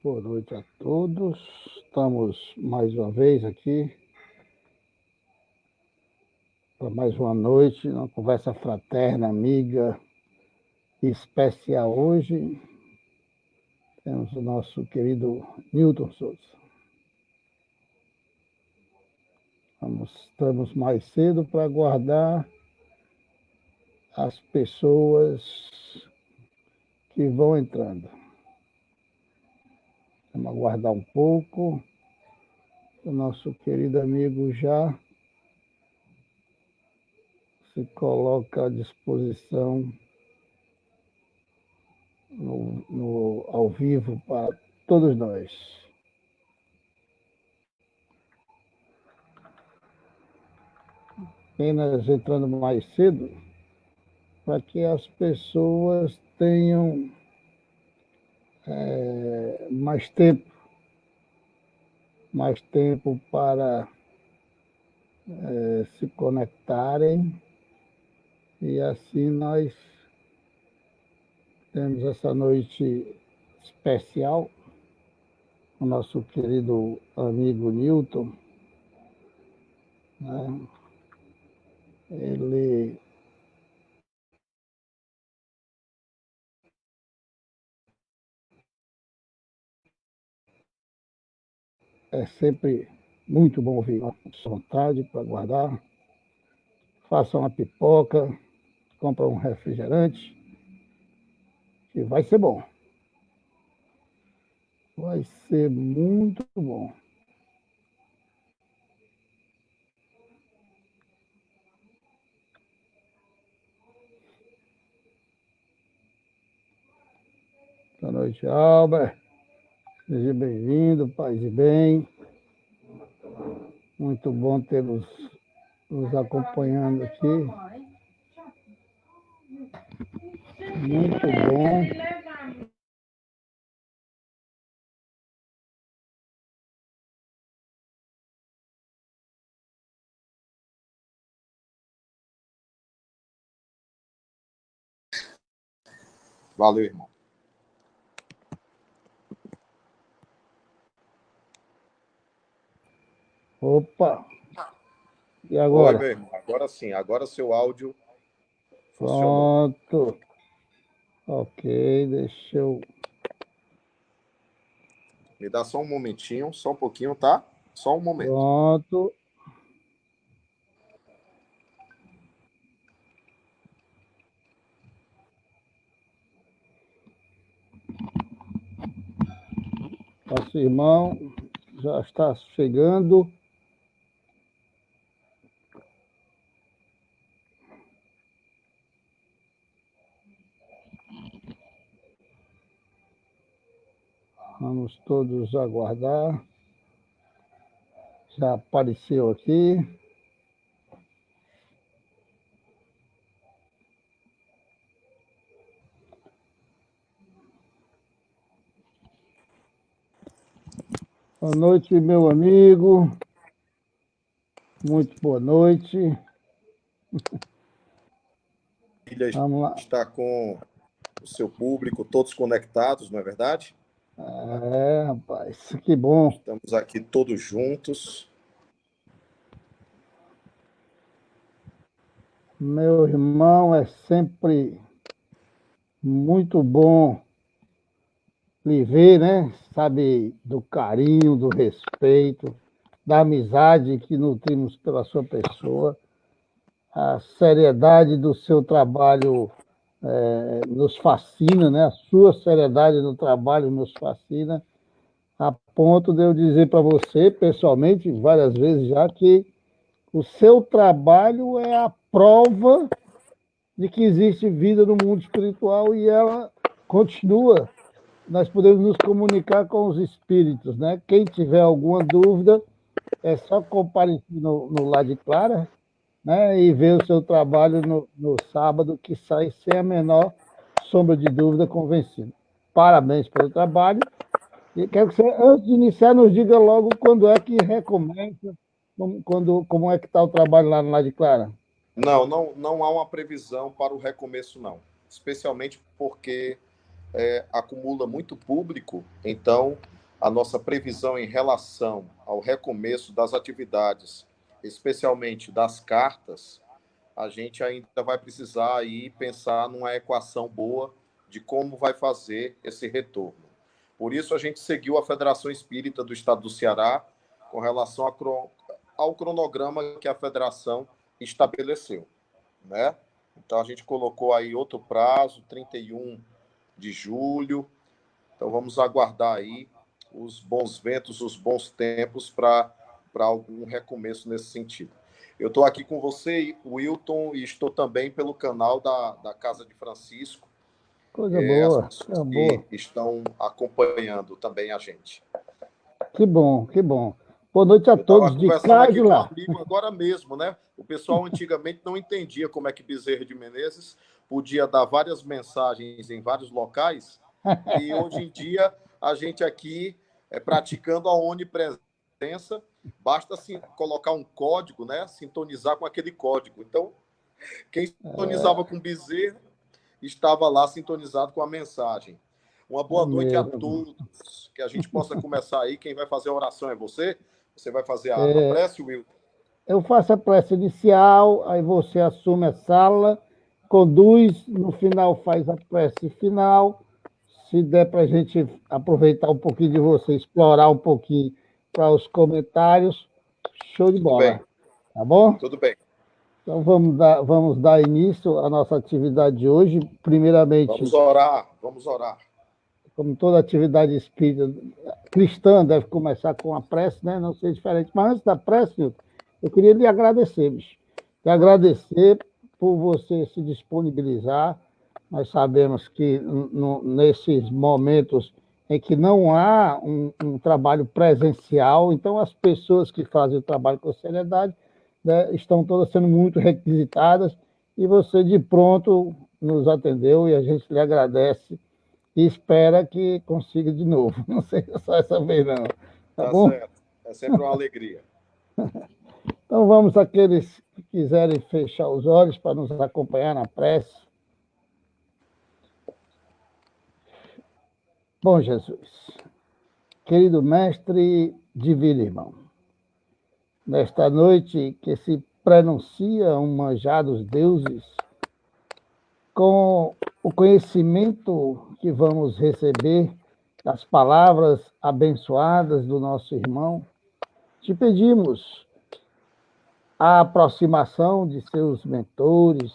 Boa noite a todos. Estamos mais uma vez aqui para mais uma noite, uma conversa fraterna, amiga e especial hoje. Temos o nosso querido Newton Souza. Estamos mais cedo para aguardar as pessoas que vão entrando. Vamos aguardar um pouco. O nosso querido amigo já se coloca à disposição ao vivo para todos nós. Apenas entrando mais cedo para que as pessoas tenham mais tempo para se conectarem, e assim nós temos essa noite especial com o nosso querido amigo Newton, né? Ele é sempre muito bom ouvir, à vontade para guardar. Faça uma pipoca, compra um refrigerante, que vai ser bom. Vai ser muito bom. Boa noite, Albert. Seja bem-vindo, paz e bem. Muito bom tê-los nos acompanhando aqui. Muito bom. Valeu, irmão. Opa! E agora? Oi, meu irmão. Agora sim, agora seu áudio funcionou. Pronto. Ok, deixa eu... Me dá só um momentinho, só um pouquinho, tá? Só um momento. Pronto. Nosso irmão já está chegando. Vamos todos aguardar. Já apareceu aqui. Boa noite, meu amigo. Muito boa noite. Filha Vamos lá. está com o seu público, todos conectados, não é verdade? É, rapaz, que bom. Estamos aqui todos juntos. Meu irmão, é sempre muito bom lhe ver, né? Sabe, do carinho, do respeito, da amizade que nutrimos pela sua pessoa, a seriedade do seu trabalho nos fascina, né? A sua seriedade no trabalho nos fascina, a ponto de eu dizer para você, pessoalmente, várias vezes já, que o seu trabalho é a prova de que existe vida no mundo espiritual e ela continua. Nós podemos nos comunicar com os espíritos, né? Quem tiver alguma dúvida, é só comparecer no Lá de Clara, né? E ver o seu trabalho no sábado, que sai sem a menor sombra de dúvida convencido. Parabéns pelo trabalho. E quero que você, antes de iniciar, nos diga logo quando é que recomeça, como é que está o trabalho lá no Lá de Clara. Não há uma previsão para o recomeço, não. Especialmente porque acumula muito público, então a nossa previsão em relação ao recomeço das atividades, especialmente das cartas, a gente ainda vai precisar aí pensar numa equação boa de como vai fazer esse retorno. Por isso, a gente seguiu a Federação Espírita do Estado do Ceará com relação ao cronograma que a federação estabeleceu, né? Então, a gente colocou aí outro prazo, 31 de julho. Então, vamos aguardar aí os bons ventos, os bons tempos para algum recomeço nesse sentido. Eu estou aqui com você, Wilton, e estou também pelo canal da Casa de Francisco, Coisa as boa, pessoas coisa que boa. estão acompanhando também a gente. Que bom, que bom. Boa noite a Eu estava todos de conversando cá e aqui de com um lá. amigo agora mesmo, né? O pessoal antigamente não entendia como é que Bezerra de Menezes podia dar várias mensagens em vários locais, e hoje em dia a gente aqui praticando a onipresença, basta colocar um código, né? Sintonizar com aquele código. Então, quem sintonizava com Bezerra estava lá sintonizado com a mensagem. Uma É boa noite a mesmo. todos, que a gente possa começar aí. Quem vai fazer a oração é você? Você vai fazer a É, prece, Will? eu faço a prece inicial, aí você assume a sala, conduz, no final faz a prece final. Se der para a gente aproveitar um pouquinho de você, explorar um pouquinho para os comentários, show de Tudo bem, bola, tá bom? tudo bem. Então vamos dar início à nossa atividade de hoje. Vamos Primeiramente, orar, vamos orar. como toda atividade espírita cristã deve começar com a prece, né? Não ser diferente. Mas antes da prece, Nilton, eu queria lhe agradecer, bicho. Te agradecer por você se disponibilizar. Nós sabemos que nesses momentos em que não há um trabalho presencial, então as pessoas que fazem o trabalho com seriedade, né, estão todas sendo muito requisitadas e você de pronto nos atendeu e a gente lhe agradece e espera que consiga de novo. Não seja só essa vez, não. Tá Tá bom? certo. É sempre uma alegria. Então vamos àqueles que quiserem fechar os olhos para nos acompanhar na prece. Bom Jesus, querido mestre, divino irmão, nesta noite que se prenuncia um manjar dos deuses, com o conhecimento que vamos receber das palavras abençoadas do nosso irmão, te pedimos a aproximação de seus mentores,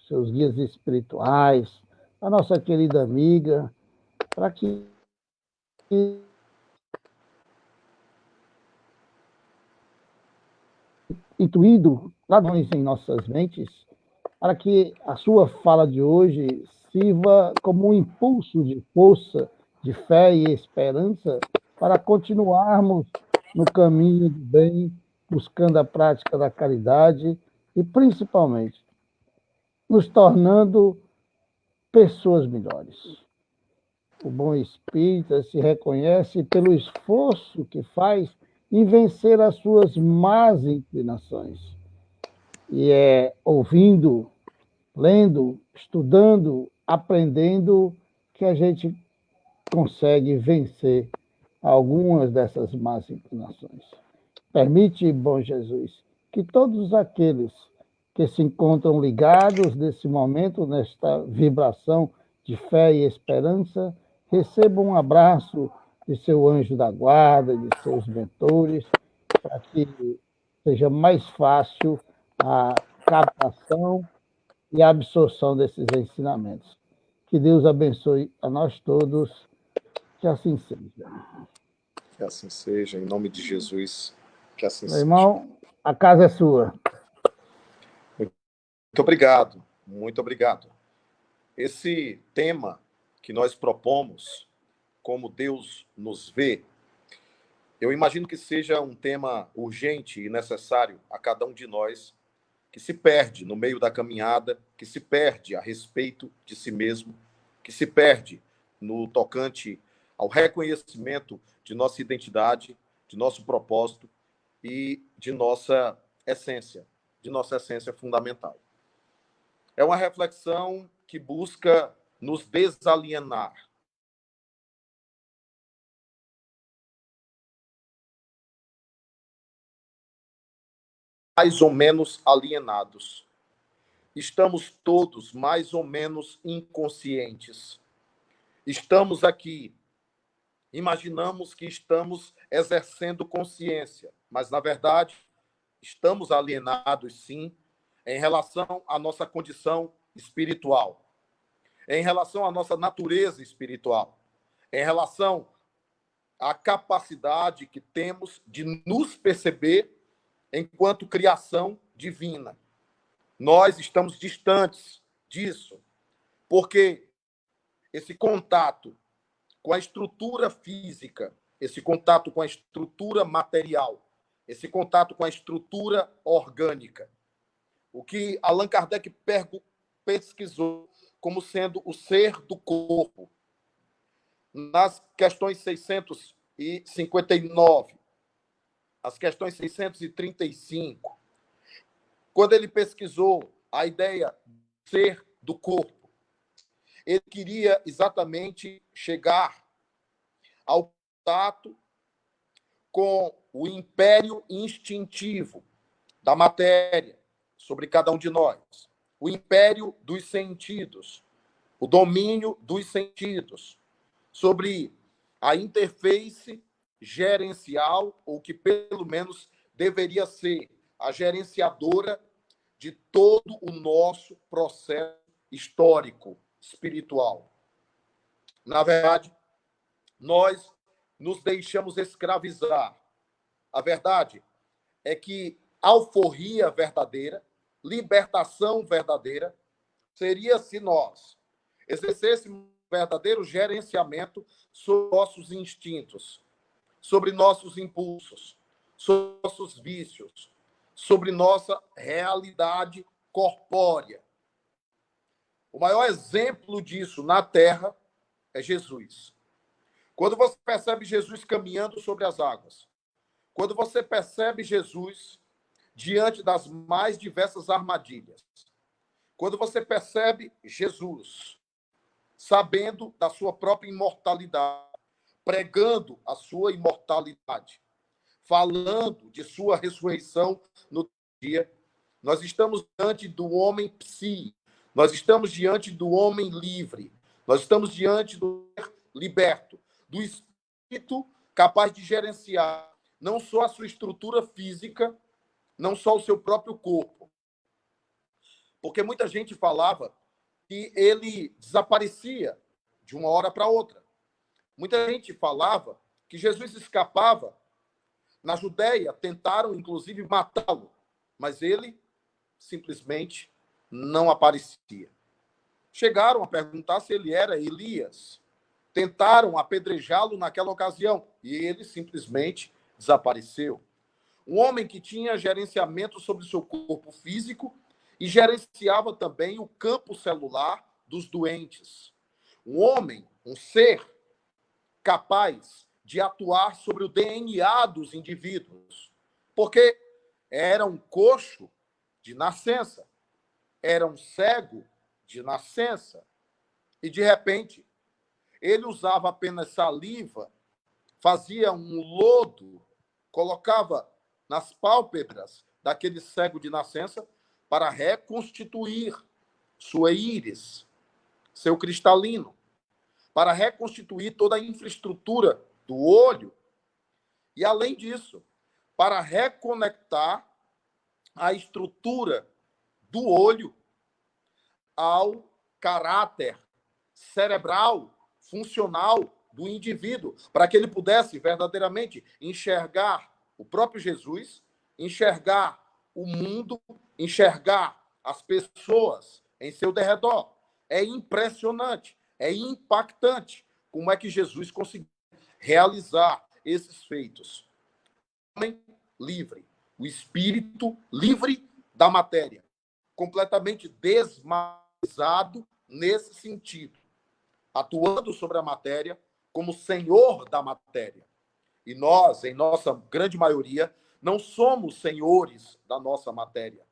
seus guias espirituais, a nossa querida amiga, para que, intuído ladrões em nossas mentes, para que a sua fala de hoje sirva como um impulso de força, de fé e esperança para continuarmos no caminho do bem, buscando a prática da caridade e, principalmente, nos tornando pessoas melhores. O bom espírita se reconhece pelo esforço que faz em vencer as suas más inclinações. E é ouvindo, lendo, estudando, aprendendo que a gente consegue vencer algumas dessas más inclinações. Permite, bom Jesus, que todos aqueles que se encontram ligados nesse momento, nesta vibração de fé e esperança, recebam um abraço de seu anjo da guarda, de seus mentores, para que seja mais fácil a captação e a absorção desses ensinamentos. Que Deus abençoe a nós todos, que assim seja. Que assim seja, em nome de Jesus, que assim Meu seja. irmão, a casa é sua. Muito obrigado, muito obrigado. Esse tema que nós propomos, como Deus nos vê, eu imagino que seja um tema urgente e necessário a cada um de nós que se perde no meio da caminhada, que se perde a respeito de si mesmo, que se perde no tocante ao reconhecimento de nossa identidade, de nosso propósito e de nossa essência fundamental. É uma reflexão que busca nos desalienar mais ou menos alienados. Estamos todos mais ou menos inconscientes. Estamos aqui, imaginamos que estamos exercendo consciência, mas, na verdade, estamos alienados, sim, em relação à nossa condição espiritual, em relação à nossa natureza espiritual, em relação à capacidade que temos de nos perceber enquanto criação divina. Nós estamos distantes disso, porque esse contato com a estrutura física, esse contato com a estrutura material, esse contato com a estrutura orgânica, o que Allan Kardec pesquisou como sendo o ser do corpo, nas questões 659, as questões 635, quando ele pesquisou a ideia de ser do corpo, ele queria exatamente chegar ao contato com o império instintivo da matéria sobre cada um de nós, o império dos sentidos, o domínio dos sentidos sobre a interface gerencial, ou que pelo menos deveria ser a gerenciadora de todo o nosso processo histórico, espiritual. Na verdade, nós nos deixamos escravizar. A verdade é que alforria verdadeira, libertação verdadeira, seria se nós exercêssemos um verdadeiro gerenciamento sobre nossos instintos, sobre nossos impulsos, sobre nossos vícios, sobre nossa realidade corpórea. O maior exemplo disso na Terra é Jesus. Quando você percebe Jesus caminhando sobre as águas, quando você percebe Jesus diante das mais diversas armadilhas, quando você percebe Jesus sabendo da sua própria imortalidade, pregando a sua imortalidade, falando de sua ressurreição no dia, nós estamos diante do homem psi, nós estamos diante do homem livre, nós estamos diante do liberto, do espírito capaz de gerenciar não só a sua estrutura física, não só o seu próprio corpo. Porque muita gente falava que ele desaparecia de uma hora para outra. Muita gente falava que Jesus escapava. Na Judéia, tentaram, inclusive, matá-lo, mas ele simplesmente não aparecia. Chegaram a perguntar se ele era Elias. Tentaram apedrejá-lo naquela ocasião e ele simplesmente desapareceu. Um homem que tinha gerenciamento sobre o seu corpo físico e gerenciava também o campo celular dos doentes. Um homem, um ser capaz de atuar sobre o DNA dos indivíduos, porque era um coxo de nascença, era um cego de nascença, e de repente ele usava apenas saliva, fazia um lodo, colocava nas pálpebras daquele cego de nascença para reconstituir sua íris, seu cristalino, para reconstituir toda a infraestrutura do olho e, além disso, para reconectar a estrutura do olho ao caráter cerebral, funcional do indivíduo, para que ele pudesse verdadeiramente enxergar o próprio Jesus, enxergar o mundo, enxergar as pessoas em seu derredor. É impressionante, é impactante como é que Jesus conseguiu realizar esses feitos. O homem livre, o espírito livre da matéria, completamente desmazado nesse sentido, atuando sobre a matéria como senhor da matéria. E nós, em nossa grande maioria, não somos senhores da nossa matéria,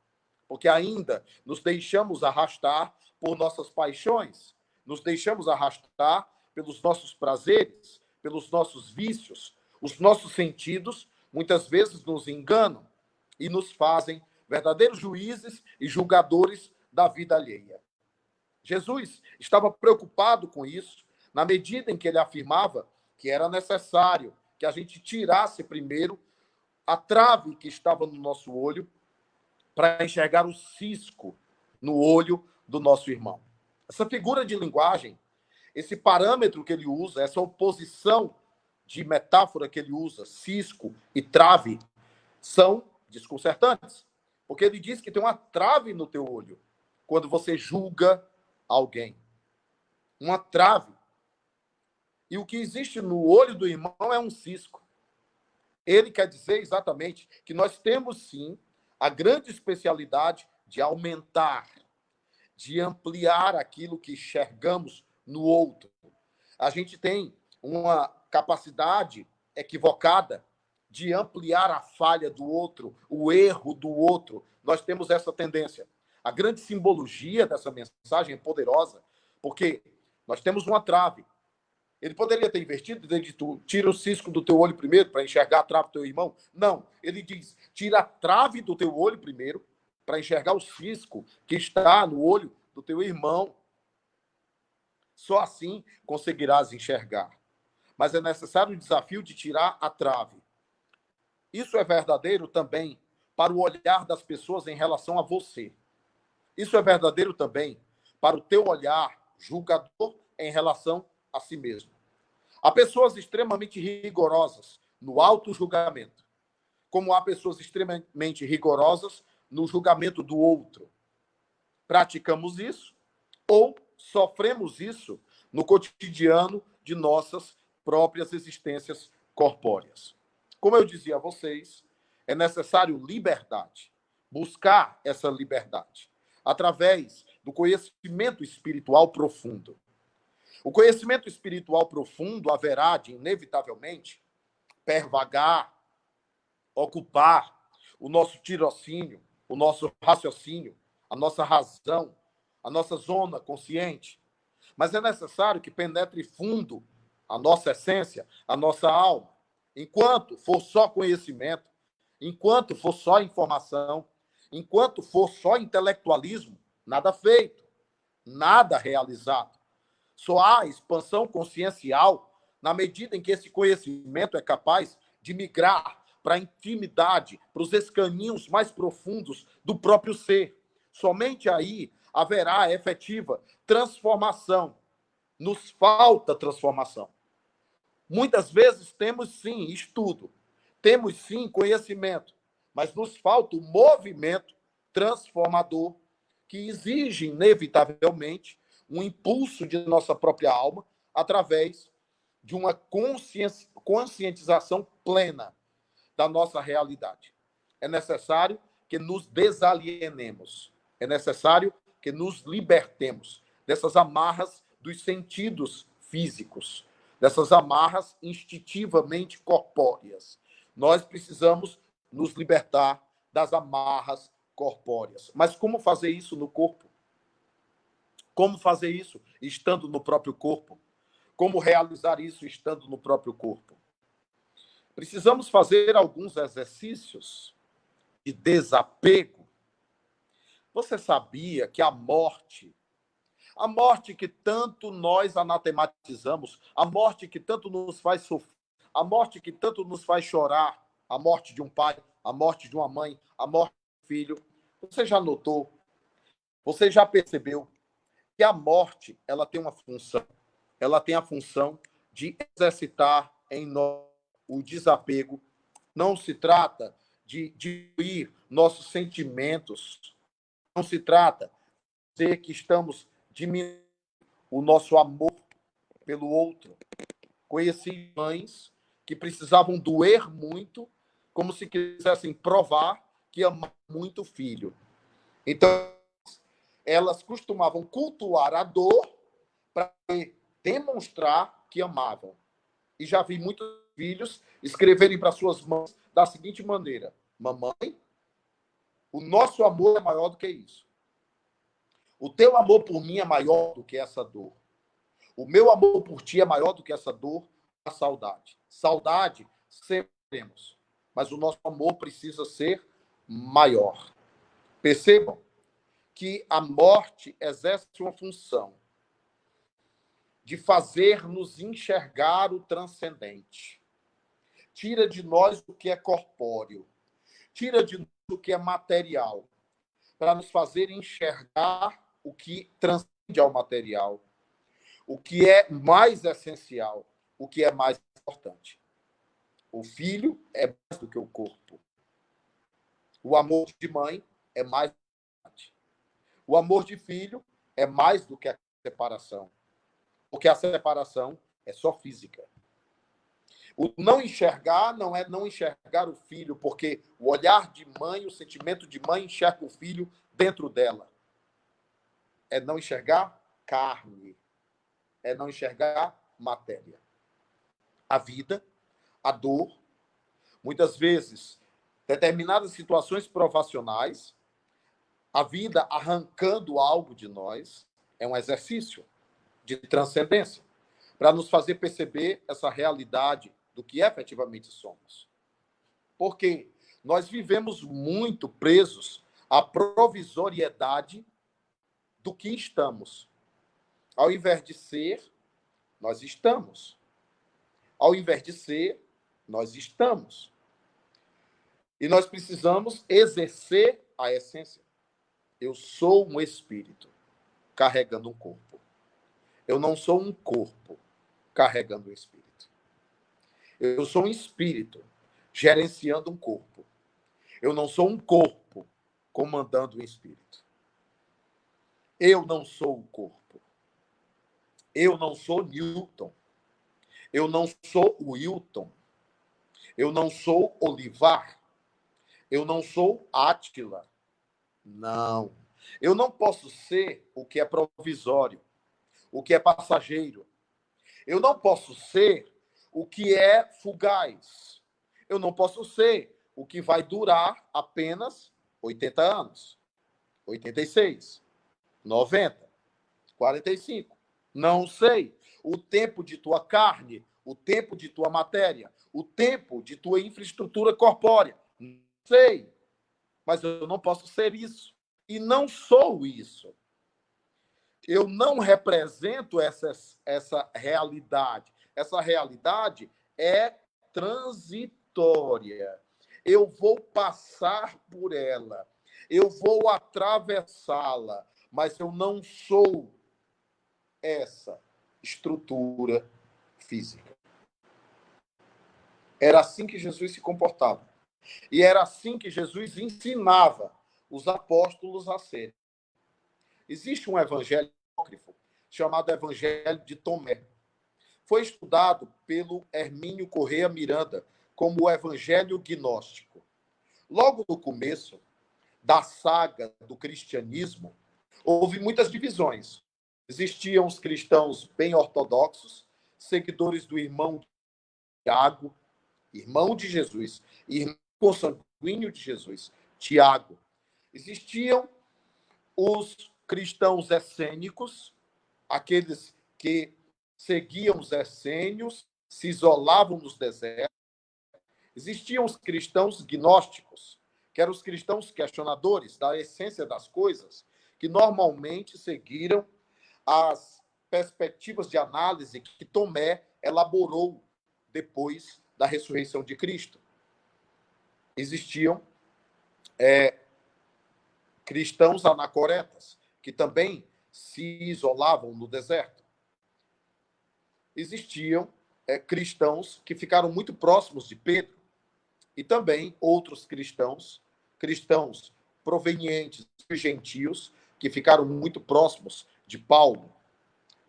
porque ainda nos deixamos arrastar por nossas paixões, nos deixamos arrastar pelos nossos prazeres, pelos nossos vícios. Os nossos sentidos muitas vezes nos enganam e nos fazem verdadeiros juízes e julgadores da vida alheia. Jesus estava preocupado com isso, na medida em que ele afirmava que era necessário que a gente tirasse primeiro a trave que estava no nosso olho para enxergar o cisco no olho do nosso irmão. Essa figura de linguagem, esse parâmetro que ele usa, essa oposição de metáfora que ele usa, cisco e trave, são desconcertantes. Porque ele diz que tem uma trave no teu olho quando você julga alguém. Uma trave. E o que existe no olho do irmão é um cisco. Ele quer dizer exatamente que nós temos, sim, a grande especialidade de aumentar, de ampliar aquilo que enxergamos no outro. A gente tem uma capacidade equivocada de ampliar a falha do outro, o erro do outro. Nós temos essa tendência. A grande simbologia dessa mensagem é poderosa, porque nós temos uma trave. Ele poderia ter invertido e ter dito, tira o cisco do teu olho primeiro para enxergar a trave do teu irmão. Não, ele diz, tira a trave do teu olho primeiro para enxergar o cisco que está no olho do teu irmão. Só assim conseguirás enxergar. Mas é necessário o desafio de tirar a trave. Isso é verdadeiro também para o olhar das pessoas em relação a você. Isso é verdadeiro também para o teu olhar julgador em relação a si mesmo. Há pessoas extremamente rigorosas no auto-julgamento, como há pessoas extremamente rigorosas no julgamento do outro. Praticamos isso ou sofremos isso no cotidiano de nossas próprias existências corpóreas. Como eu dizia a vocês, é necessário liberdade, buscar essa liberdade através do conhecimento espiritual profundo. O conhecimento espiritual profundo haverá de, inevitavelmente, pervagar, ocupar o nosso tirocínio, o nosso raciocínio, a nossa razão, a nossa zona consciente. Mas é necessário que penetre fundo a nossa essência, a nossa alma. Enquanto for só conhecimento, enquanto for só informação, enquanto for só intelectualismo, nada feito, nada realizado. Só há expansão consciencial na medida em que esse conhecimento é capaz de migrar para a intimidade, para os escaninhos mais profundos do próprio ser. Somente aí haverá efetiva transformação. Nos falta transformação. Muitas vezes temos, sim, estudo, temos, sim, conhecimento, mas nos falta o movimento transformador que exige, inevitavelmente, um impulso de nossa própria alma através de uma conscientização plena da nossa realidade. É necessário que nos desalienemos. É necessário que nos libertemos dessas amarras dos sentidos físicos, dessas amarras instintivamente corpóreas. Nós precisamos nos libertar das amarras corpóreas. Mas como fazer isso no corpo? Como fazer isso estando no próprio corpo? Como realizar isso estando no próprio corpo? Precisamos fazer alguns exercícios de desapego. Você sabia que a morte que tanto nós anatematizamos, a morte que tanto nos faz sofrer, a morte que tanto nos faz chorar, a morte de um pai, a morte de uma mãe, a morte de um filho, você já notou? Você já percebeu que a morte, ela tem uma função. Ela tem a função de exercitar em nós o desapego. Não se trata de diminuir nossos sentimentos. Não se trata de dizer que estamos diminuindo o nosso amor pelo outro. Conheci mães que precisavam doer muito, como se quisessem provar que amavam muito o filho. Então, elas costumavam cultuar a dor para demonstrar que amavam. E já vi muitos filhos escreverem para suas mães da seguinte maneira: mamãe, o nosso amor é maior do que isso. O teu amor por mim é maior do que essa dor. O meu amor por ti é maior do que essa dor, a saudade. Saudade sempre temos, mas o nosso amor precisa ser maior. Percebam que a morte exerce uma função de fazer-nos enxergar o transcendente. Tira de nós o que é corpóreo, tira de nós o que é material, para nos fazer enxergar o que transcende ao material, o que é mais essencial, o que é mais importante. O filho é mais do que o corpo. O amor de mãe é mais importante. O amor de filho é mais do que a separação, porque a separação é só física. O não enxergar não é não enxergar o filho, porque o olhar de mãe, o sentimento de mãe enxerga o filho dentro dela. É não enxergar carne, é não enxergar matéria. A vida, a dor, muitas vezes, determinadas situações provacionais, a vida arrancando algo de nós, é um exercício de transcendência, para nos fazer perceber essa realidade do que efetivamente somos. Porque nós vivemos muito presos à provisoriedade do que estamos. Ao invés de ser, nós estamos. Ao invés de ser, nós estamos. E nós precisamos exercer a essência. Eu sou um espírito carregando um corpo. Eu não sou um corpo carregando um espírito. Eu sou um espírito gerenciando um corpo. Eu não sou um corpo comandando um espírito. Eu não sou o corpo. Eu não sou Newton. Eu não sou Wilton. Eu não sou Olivar. Eu não sou Átila. Não. Eu não posso ser o que é provisório, o que é passageiro. Eu não posso ser o que é fugaz. Eu não posso ser o que vai durar apenas 80 anos, 86, 90, 45. Não sei. O tempo de tua carne, o tempo de tua matéria, o tempo de tua infraestrutura corpórea. Não sei. Mas eu não posso ser isso. E não sou isso. Eu não represento essa realidade. Essa realidade é transitória. Eu vou passar por ela. Eu vou atravessá-la. Mas eu não sou essa estrutura física. Era assim que Jesus se comportava. E era assim que Jesus ensinava os apóstolos a serem. Existe um evangelho apócrifo chamado Evangelho de Tomé. Foi estudado pelo Hermínio Corrêa Miranda como o Evangelho Gnóstico. Logo no começo da saga do cristianismo, houve muitas divisões. Existiam os cristãos bem ortodoxos, seguidores do irmão Tiago, irmão de Jesus, irmão consanguíneo de Jesus, Tiago. Existiam os cristãos essênicos, aqueles que seguiam os essênios, se isolavam nos desertos. Existiam os cristãos gnósticos, que eram os cristãos questionadores da essência das coisas, que normalmente seguiram as perspectivas de análise que Tomé elaborou depois da ressurreição de Cristo. Existiam cristãos anacoretas, que também se isolavam no deserto. Existiam cristãos que ficaram muito próximos de Pedro, e também outros cristãos provenientes dos gentios, que ficaram muito próximos de Paulo.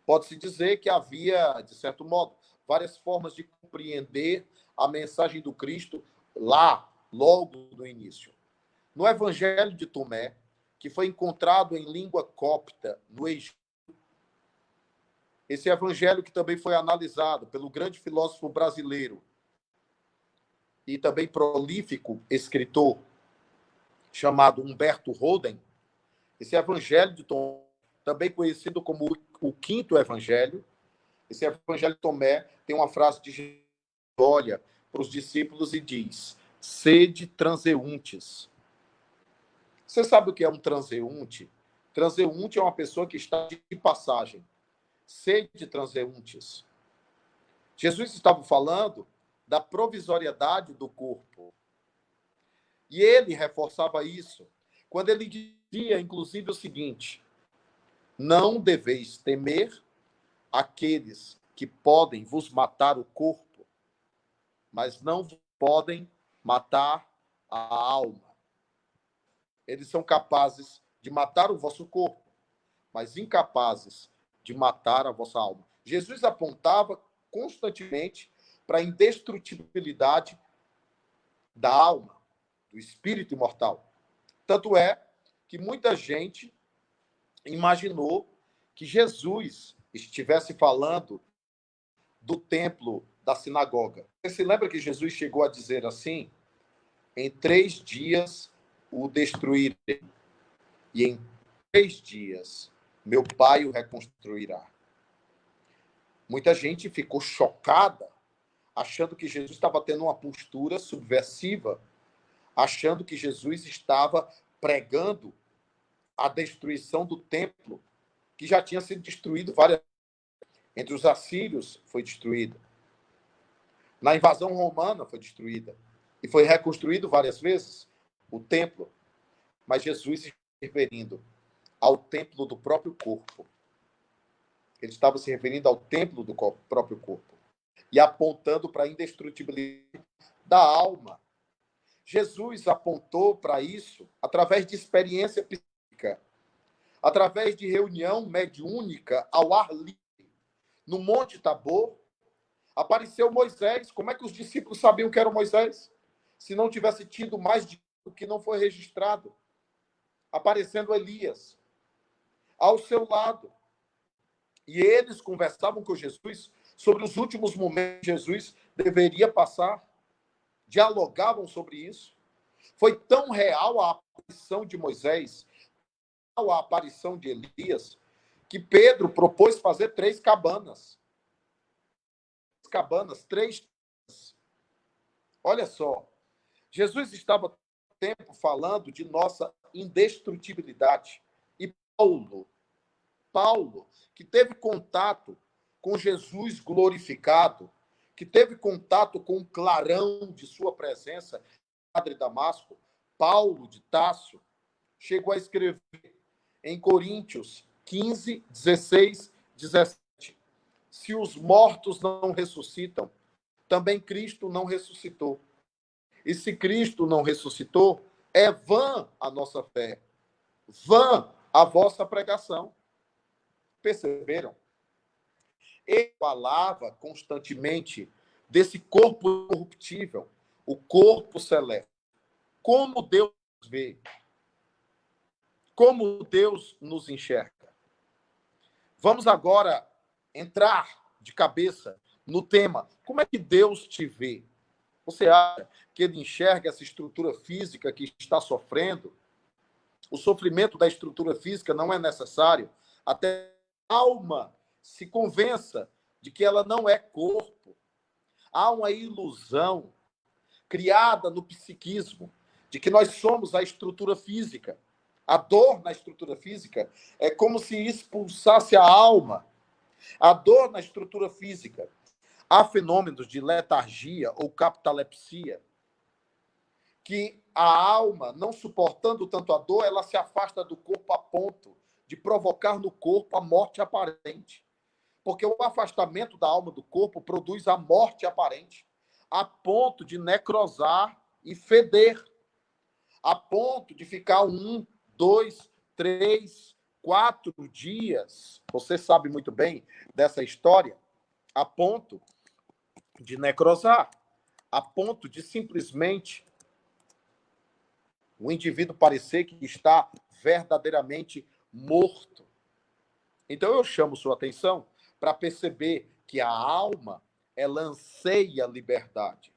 Pode-se dizer que havia, de certo modo, várias formas de compreender a mensagem do Cristo lá, logo no início. No Evangelho de Tomé, que foi encontrado em língua copta no Egito, esse evangelho que também foi analisado pelo grande filósofo brasileiro e também prolífico escritor chamado Humberto Roden, esse evangelho de Tomé, também conhecido como o quinto evangelho, esse evangelho de Tomé tem uma frase de Jesus, olha para os discípulos e diz: sede transeuntes. Você sabe o que é um transeunte? Transeunte é uma pessoa que está de passagem. Sede transeuntes. Jesus estava falando da provisoriedade do corpo. E ele reforçava isso quando ele dizia, inclusive, o seguinte: não deveis temer aqueles que podem vos matar o corpo, mas não podem matar a alma. Eles são capazes de matar o vosso corpo, mas incapazes de matar a vossa alma. Jesus apontava constantemente para a indestrutibilidade da alma, do espírito imortal. Tanto é que muita gente imaginou que Jesus estivesse falando do templo da sinagoga. Você se lembra que Jesus chegou a dizer assim: em 3 dias o destruirei, e em 3 dias meu Pai o reconstruirá. Muita gente ficou chocada, achando que Jesus estava tendo uma postura subversiva, achando que Jesus estava pregando a destruição do templo, que já tinha sido destruído várias vezes. Entre os assírios foi destruída. Na invasão romana foi destruída. E foi reconstruído várias vezes o templo. Mas Jesus se referindo ao templo do próprio corpo. Ele estava se referindo ao templo do próprio corpo. E apontando para a indestrutibilidade da alma. Jesus apontou para isso através de experiência psíquica, através de reunião mediúnica ao ar livre. No Monte Tabor, apareceu Moisés. Como é que os discípulos sabiam que era Moisés? Se não tivesse tido mais de que não foi registrado. Aparecendo Elias ao seu lado. E eles conversavam com Jesus sobre os últimos momentos que Jesus deveria passar. Dialogavam sobre isso. Foi tão real a aparição de Moisés, a aparição de Elias, que Pedro propôs fazer 3 cabanas. Cabanas, 3. Olha só, Jesus estava tempo falando de nossa indestrutibilidade. E Paulo, que teve contato com Jesus glorificado, que teve contato com o clarão de sua presença, Padre Damasco, Paulo de Tarso, chegou a escrever em Coríntios 15, 16, 17. Se os mortos não ressuscitam, também Cristo não ressuscitou. E se Cristo não ressuscitou, é vã a nossa fé, vã a vossa pregação. Perceberam? Ele falava constantemente desse corpo corruptível, o corpo celeste. Como Deus vê, como Deus nos enxerga. Vamos agora entrar de cabeça no tema. Como é que Deus te vê? Você acha que ele enxerga essa estrutura física que está sofrendo? O sofrimento da estrutura física não é necessário. Até a alma se convença de que ela não é corpo. Há uma ilusão criada no psiquismo de que nós somos a estrutura física. A dor na estrutura física é como se expulsasse a alma. A dor na estrutura física. Há fenômenos de letargia ou catalepsia, que a alma, não suportando tanto a dor, ela se afasta do corpo a ponto de provocar no corpo a morte aparente. Porque o afastamento da alma do corpo produz a morte aparente, a ponto de necrosar e feder, a ponto de ficar 1, 2, 3, 4 dias. Você sabe muito bem dessa história, a ponto de necrosar, a ponto de simplesmente o indivíduo parecer que está verdadeiramente morto. Então eu chamo sua atenção para perceber que a alma, ela anseia liberdade.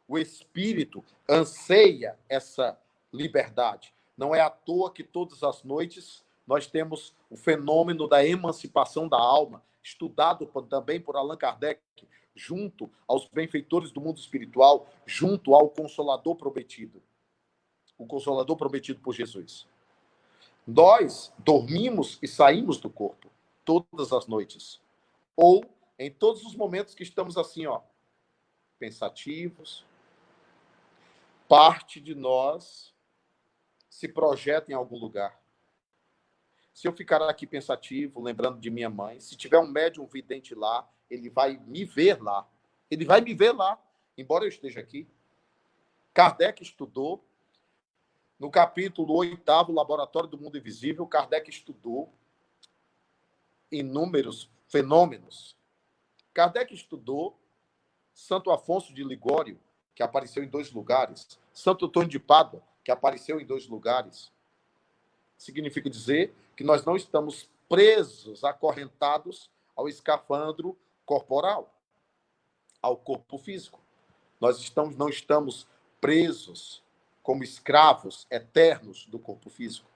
O espírito anseia essa liberdade. Não é à toa que todas as noites nós temos o fenômeno da emancipação da alma, estudado também por Allan Kardec, junto aos benfeitores do mundo espiritual, junto ao Consolador prometido. o Consolador prometido por Jesus. Nós dormimos e saímos do corpo todas as noites, ou em todos os momentos que estamos assim, ó, pensativos. Parte de nós se projeta em algum lugar. Se eu ficar aqui pensativo, lembrando de minha mãe, se tiver um médium vidente lá, ele vai me ver lá. Ele vai me ver lá, embora eu esteja aqui. Kardec estudou, no capítulo 8º, Laboratório do Mundo Invisível, Kardec estudou inúmeros fenômenos. Kardec estudou Santo Afonso de Ligório, que apareceu em 2 lugares. Santo Antônio de Pádua, que apareceu em 2 lugares. Significa dizer que nós não estamos presos, acorrentados ao escafandro corporal, ao corpo físico. Nós não estamos presos como escravos eternos do corpo físico.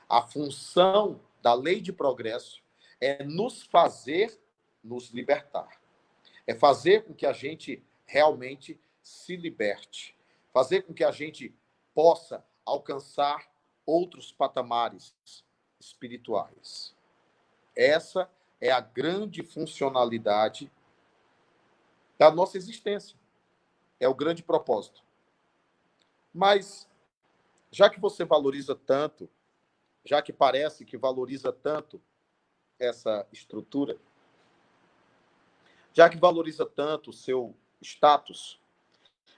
A função da lei de progresso é nos fazer nos libertar. É fazer com que a gente realmente se liberte. Fazer com que a gente possa alcançar outros patamares espirituais. Essa é a grande funcionalidade da nossa existência. É o grande propósito. Mas, já que você valoriza tanto, já que parece que valoriza tanto essa estrutura, já que valoriza tanto o seu status,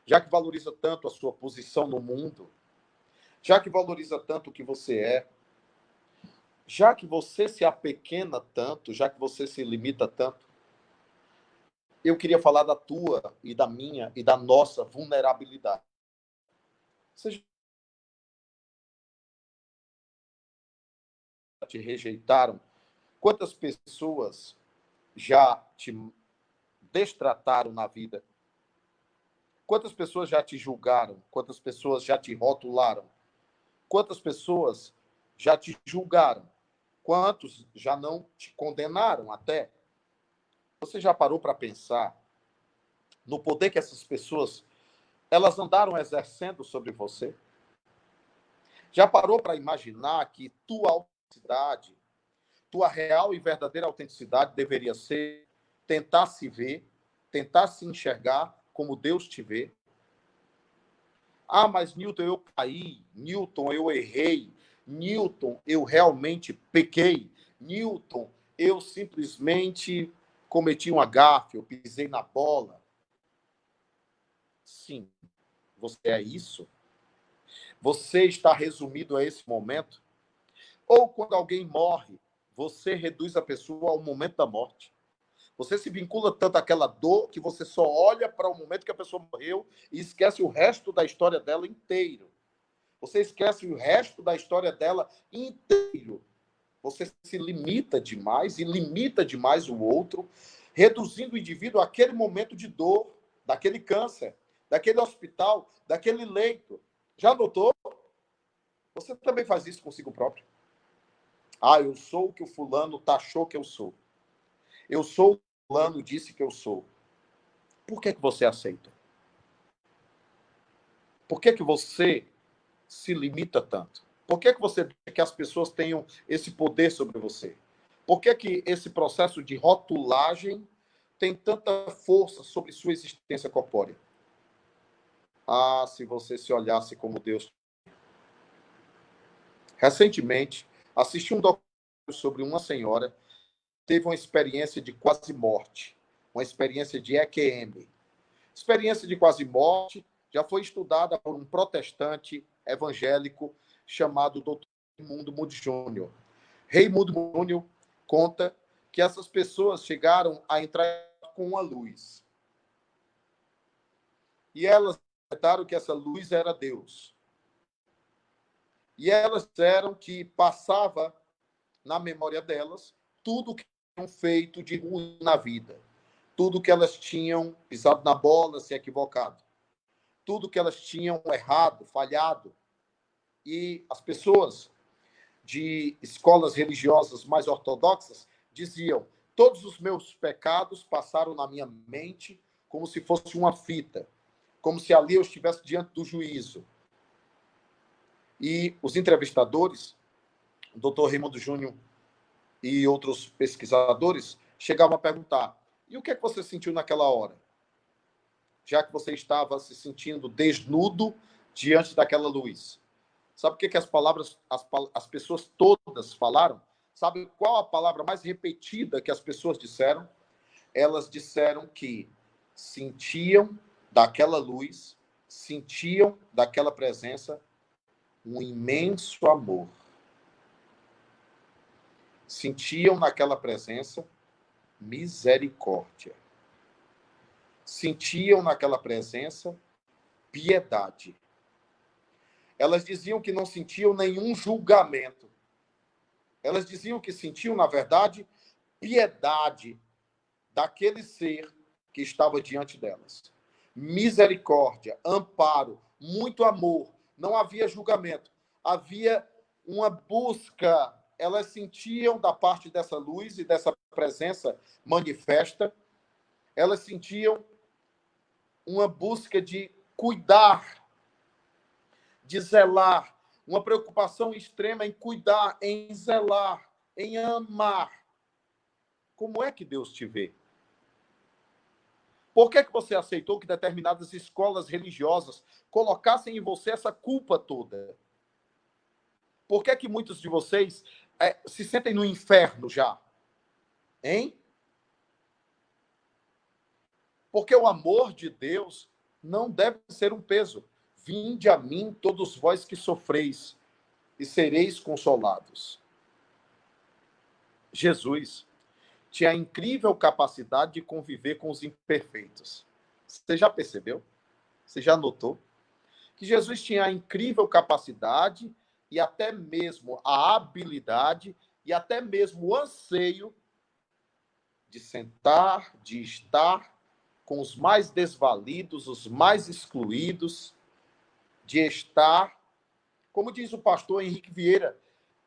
já que valoriza tanto a sua posição no mundo, já que valoriza tanto o que você é, já que você se apequena tanto, já que você se limita tanto, eu queria falar da tua e da minha e da nossa vulnerabilidade. Vocês já te rejeitaram? Quantas pessoas já te destrataram na vida? Quantas pessoas já te julgaram? Quantas pessoas já te rotularam? Quantas pessoas já te julgaram? Quantos já não te condenaram até? Você já parou para pensar no poder que essas pessoas elas andaram exercendo sobre você? Já parou para imaginar que tua autenticidade, tua real e verdadeira autenticidade deveria ser tentar se ver, tentar se enxergar como Deus te vê? Ah, mas Newton, eu caí. Newton, eu errei. Newton, eu realmente pequei. Newton, eu simplesmente cometi um agafe, eu pisei na bola. Sim, você é isso? Você está resumido a esse momento? Ou quando alguém morre, você reduz a pessoa ao momento da morte? Você se vincula tanto àquela dor que você só olha para o momento que a pessoa morreu e esquece o resto da história dela inteiro. Você esquece o resto da história dela inteiro. Você se limita demais e limita demais o outro, reduzindo o indivíduo àquele momento de dor, daquele câncer, daquele hospital, daquele leito. Já notou? Você também faz isso consigo próprio. Ah, eu sou o que o fulano taxou que eu sou. Eu sou o que o fulano disse que eu sou. Por que você aceita? Por que você se limita tanto? Por que você deixa que as pessoas tenham esse poder sobre você? Por que esse processo de rotulagem tem tanta força sobre sua existência corpórea? Ah, se você se olhasse como Deus. Recentemente, assisti um documentário sobre uma senhora que teve uma experiência de quase morte, uma experiência de EQM. Experiência de quase morte já foi estudada por um protestante evangélico chamado Dr. Raimundo Moody Júnior. Raimundo Júnior conta que essas pessoas chegaram a entrar com uma luz. E elas acreditaram que essa luz era Deus. E elas disseram que passava na memória delas tudo que tinham feito de ruim na vida. Tudo que elas tinham pisado na bola, se equivocado. Tudo que elas tinham errado, falhado. E as pessoas de escolas religiosas mais ortodoxas diziam: todos os meus pecados passaram na minha mente como se fosse uma fita, como se ali eu estivesse diante do juízo. E os entrevistadores, o doutor Raimundo Júnior e outros pesquisadores, chegavam a perguntar: e o que é que você sentiu naquela hora? Já que você estava se sentindo desnudo diante daquela luz. Sabe o que as palavras, as pessoas todas falaram? Sabe qual a palavra mais repetida que as pessoas disseram? Elas disseram que sentiam daquela luz, sentiam daquela presença um imenso amor. Sentiam naquela presença misericórdia. Sentiam naquela presença piedade. Elas diziam que não sentiam nenhum julgamento. Elas diziam que sentiam, na verdade, piedade daquele ser que estava diante delas. Misericórdia, amparo, muito amor. Não havia julgamento. Havia uma busca. Elas sentiam da parte dessa luz e dessa presença manifesta, elas sentiam uma busca de cuidar, de zelar, uma preocupação extrema em cuidar, em zelar, em amar. Como é que Deus te vê? Por que você aceitou que determinadas escolas religiosas colocassem em você essa culpa toda? Por que muitos de vocês se sentem no inferno já? Hein? Porque o amor de Deus não deve ser um peso. Vinde a mim, todos vós que sofreis, e sereis consolados. Jesus tinha a incrível capacidade de conviver com os imperfeitos. Você já percebeu? Você já notou? Que Jesus tinha a incrível capacidade e até mesmo a habilidade e até mesmo o anseio de sentar, de estar com os mais desvalidos, os mais excluídos, de estar, como diz o pastor Henrique Vieira,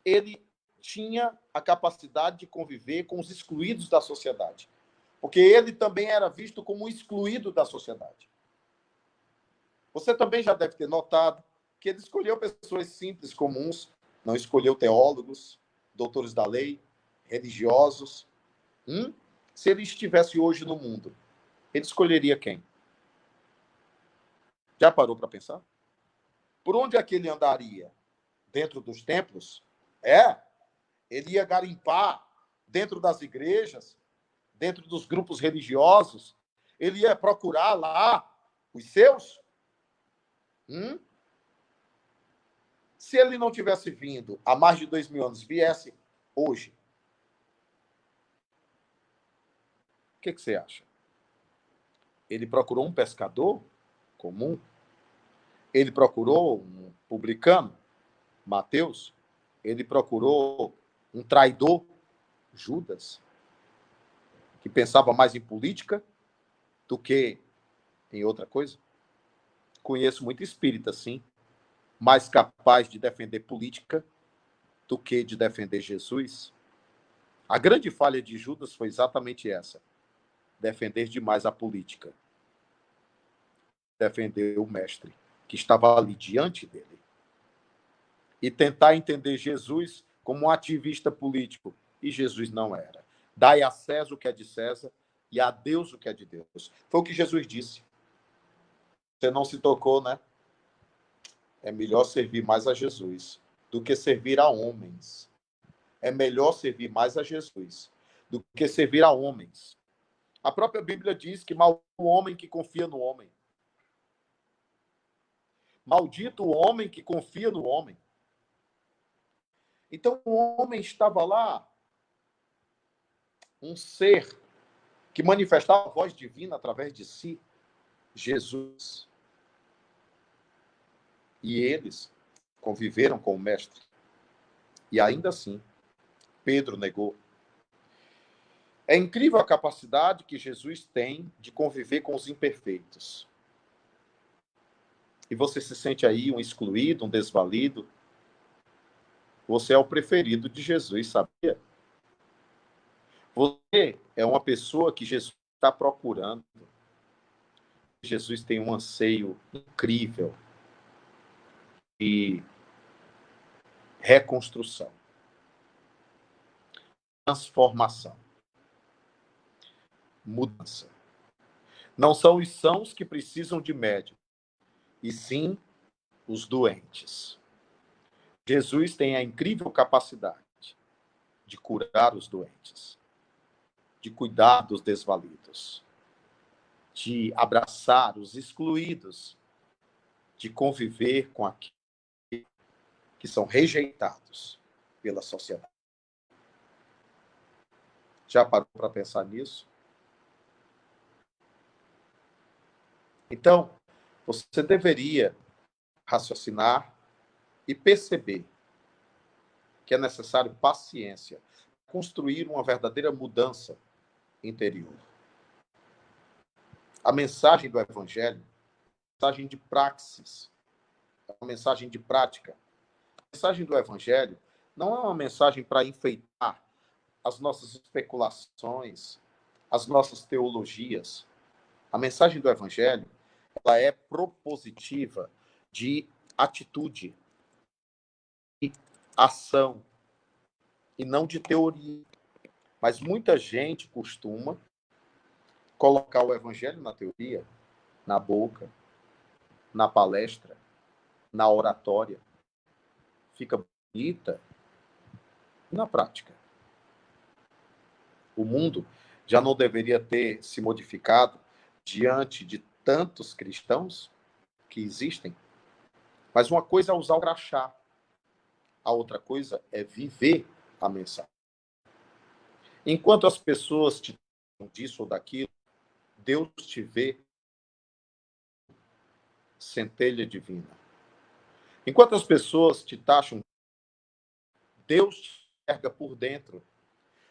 ele tinha a capacidade de conviver com os excluídos da sociedade, porque ele também era visto como um excluído da sociedade. Você também já deve ter notado que ele escolheu pessoas simples, comuns, não escolheu teólogos, doutores da lei, religiosos. Se ele estivesse hoje no mundo, ele escolheria quem? Já parou para pensar? Por onde é que ele andaria? Dentro dos templos? Ele ia garimpar dentro das igrejas, dentro dos grupos religiosos. Ele ia procurar lá os seus. Se ele não tivesse vindo há mais de 2000 anos, viesse hoje, o que você acha? Ele procurou um pescador comum? Ele procurou um publicano, Mateus? Ele procurou um traidor, Judas, que pensava mais em política do que em outra coisa? Conheço muito espírita, sim, mais capaz de defender política do que de defender Jesus. A grande falha de Judas foi exatamente essa: defender demais a política, defender o mestre que estava ali diante dele e tentar entender Jesus como um ativista político, e Jesus não era. Dai a César o que é de César e a Deus o que é de Deus. Foi o que Jesus disse. Você não se tocou, né? É melhor servir mais a Jesus do que servir a homens. É melhor servir mais a Jesus do que servir a homens. A própria Bíblia diz que mal o homem que confia no homem. Maldito o homem que confia no homem. Então o homem estava lá, um ser que manifestava a voz divina através de si, Jesus. E eles conviveram com o mestre. E ainda assim, Pedro negou. É incrível a capacidade que Jesus tem de conviver com os imperfeitos. E você se sente aí um excluído, um desvalido. Você é o preferido de Jesus, sabia? Você é uma pessoa que Jesus está procurando. Jesus tem um anseio incrível de reconstrução, transformação, mudança. Não são os sãos que precisam de médico, e sim os doentes. Jesus tem a incrível capacidade de curar os doentes, de cuidar dos desvalidos, de abraçar os excluídos, de conviver com aqueles que são rejeitados pela sociedade. Já parou para pensar nisso? Então, você deveria raciocinar e perceber que é necessário paciência, construir uma verdadeira mudança interior. A mensagem do Evangelho, a mensagem de praxis, a mensagem de prática. A mensagem do Evangelho não é uma mensagem para enfeitar as nossas especulações, as nossas teologias. A mensagem do Evangelho, ela é propositiva de atitude, de ação, e não de teoria. Mas muita gente costuma colocar o Evangelho na teoria, na boca, na palestra, na oratória. Fica bonita na prática. O mundo já não deveria ter se modificado diante de tantos cristãos que existem. Mas uma coisa é usar o crachá, a outra coisa é viver a mensagem. Enquanto as pessoas te falam disso ou daquilo, Deus te vê centelha divina. Enquanto as pessoas te taxam, Deus te enxerga por dentro.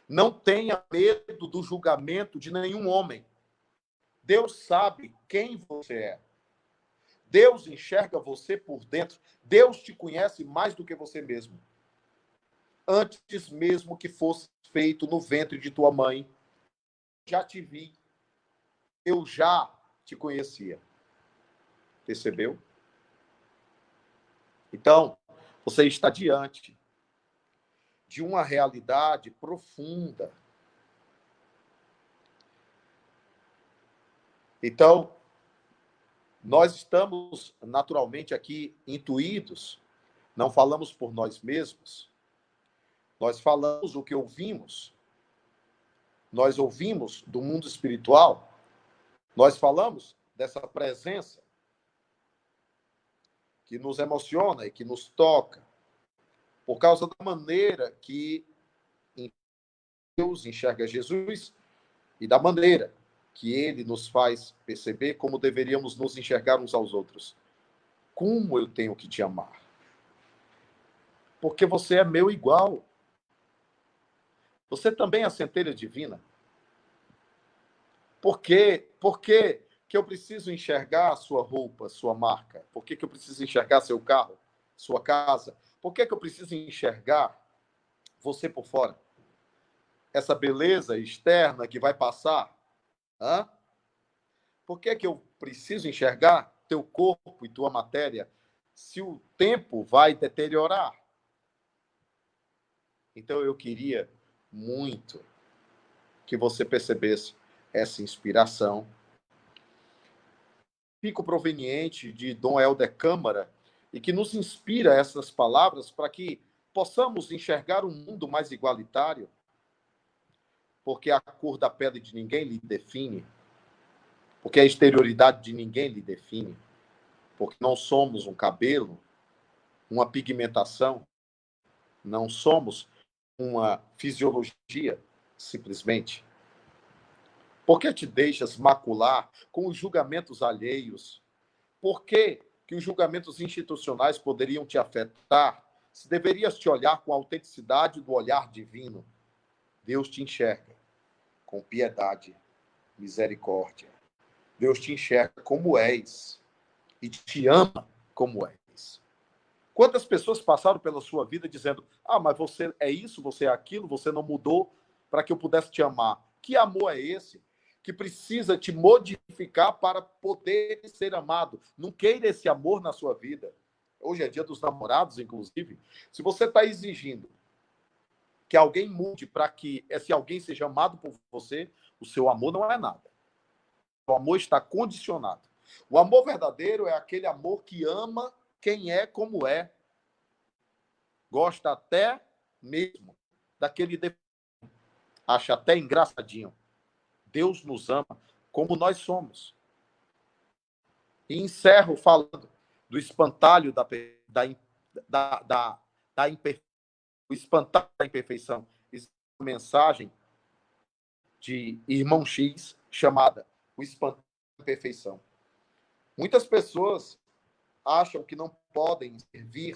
Não tenha medo do julgamento de nenhum homem. Deus sabe quem você é. Deus enxerga você por dentro. Deus te conhece mais do que você mesmo. Antes mesmo que fosse feito no ventre de tua mãe, já te vi. Eu já te conhecia. Percebeu? Então, você está diante de uma realidade profunda. Então, nós estamos naturalmente aqui intuídos, não falamos por nós mesmos, nós falamos o que ouvimos, nós ouvimos do mundo espiritual, nós falamos dessa presença que nos emociona e que nos toca, por causa da maneira que Deus enxerga Jesus e da maneira que ele nos faz perceber como deveríamos nos enxergar uns aos outros. Como eu tenho que te amar? Porque você é meu igual. Você também é a centelha divina. Por quê? Por que eu preciso enxergar a sua roupa, sua marca? Por que eu preciso enxergar seu carro, sua casa? Por que eu preciso enxergar você por fora? Essa beleza externa que vai passar? Hã? Por que eu preciso enxergar teu corpo e tua matéria se o tempo vai deteriorar? Então eu queria muito que você percebesse essa inspiração. Fico proveniente de Dom Helder Câmara e que nos inspira essas palavras para que possamos enxergar um mundo mais igualitário, porque a cor da pele de ninguém lhe define, porque a exterioridade de ninguém lhe define, porque não somos um cabelo, uma pigmentação, não somos uma fisiologia, simplesmente. Por que te deixas macular com os julgamentos alheios? Por que os julgamentos institucionais poderiam te afetar se deverias te olhar com a autenticidade do olhar divino? Deus te enxerga com piedade, misericórdia. Deus te enxerga como és e te ama como és. Quantas pessoas passaram pela sua vida dizendo: mas você é isso, você é aquilo, você não mudou para que eu pudesse te amar. Que amor é esse que precisa te modificar para poder ser amado? Não queira esse amor na sua vida. hoje é dia dos namorados, inclusive, se você está exigindo que alguém mude para que esse alguém seja amado por você, o seu amor não é nada. O amor está condicionado. O amor verdadeiro é aquele amor que ama quem é como é. Gosta até mesmo daquele defeito. Acha até engraçadinho. Deus nos ama como nós somos. E encerro falando do espantalho da imperfeição. O espantalho da imperfeição. Uma mensagem de Irmão X chamada O Espantalho da Imperfeição. Muitas pessoas acham que não podem servir,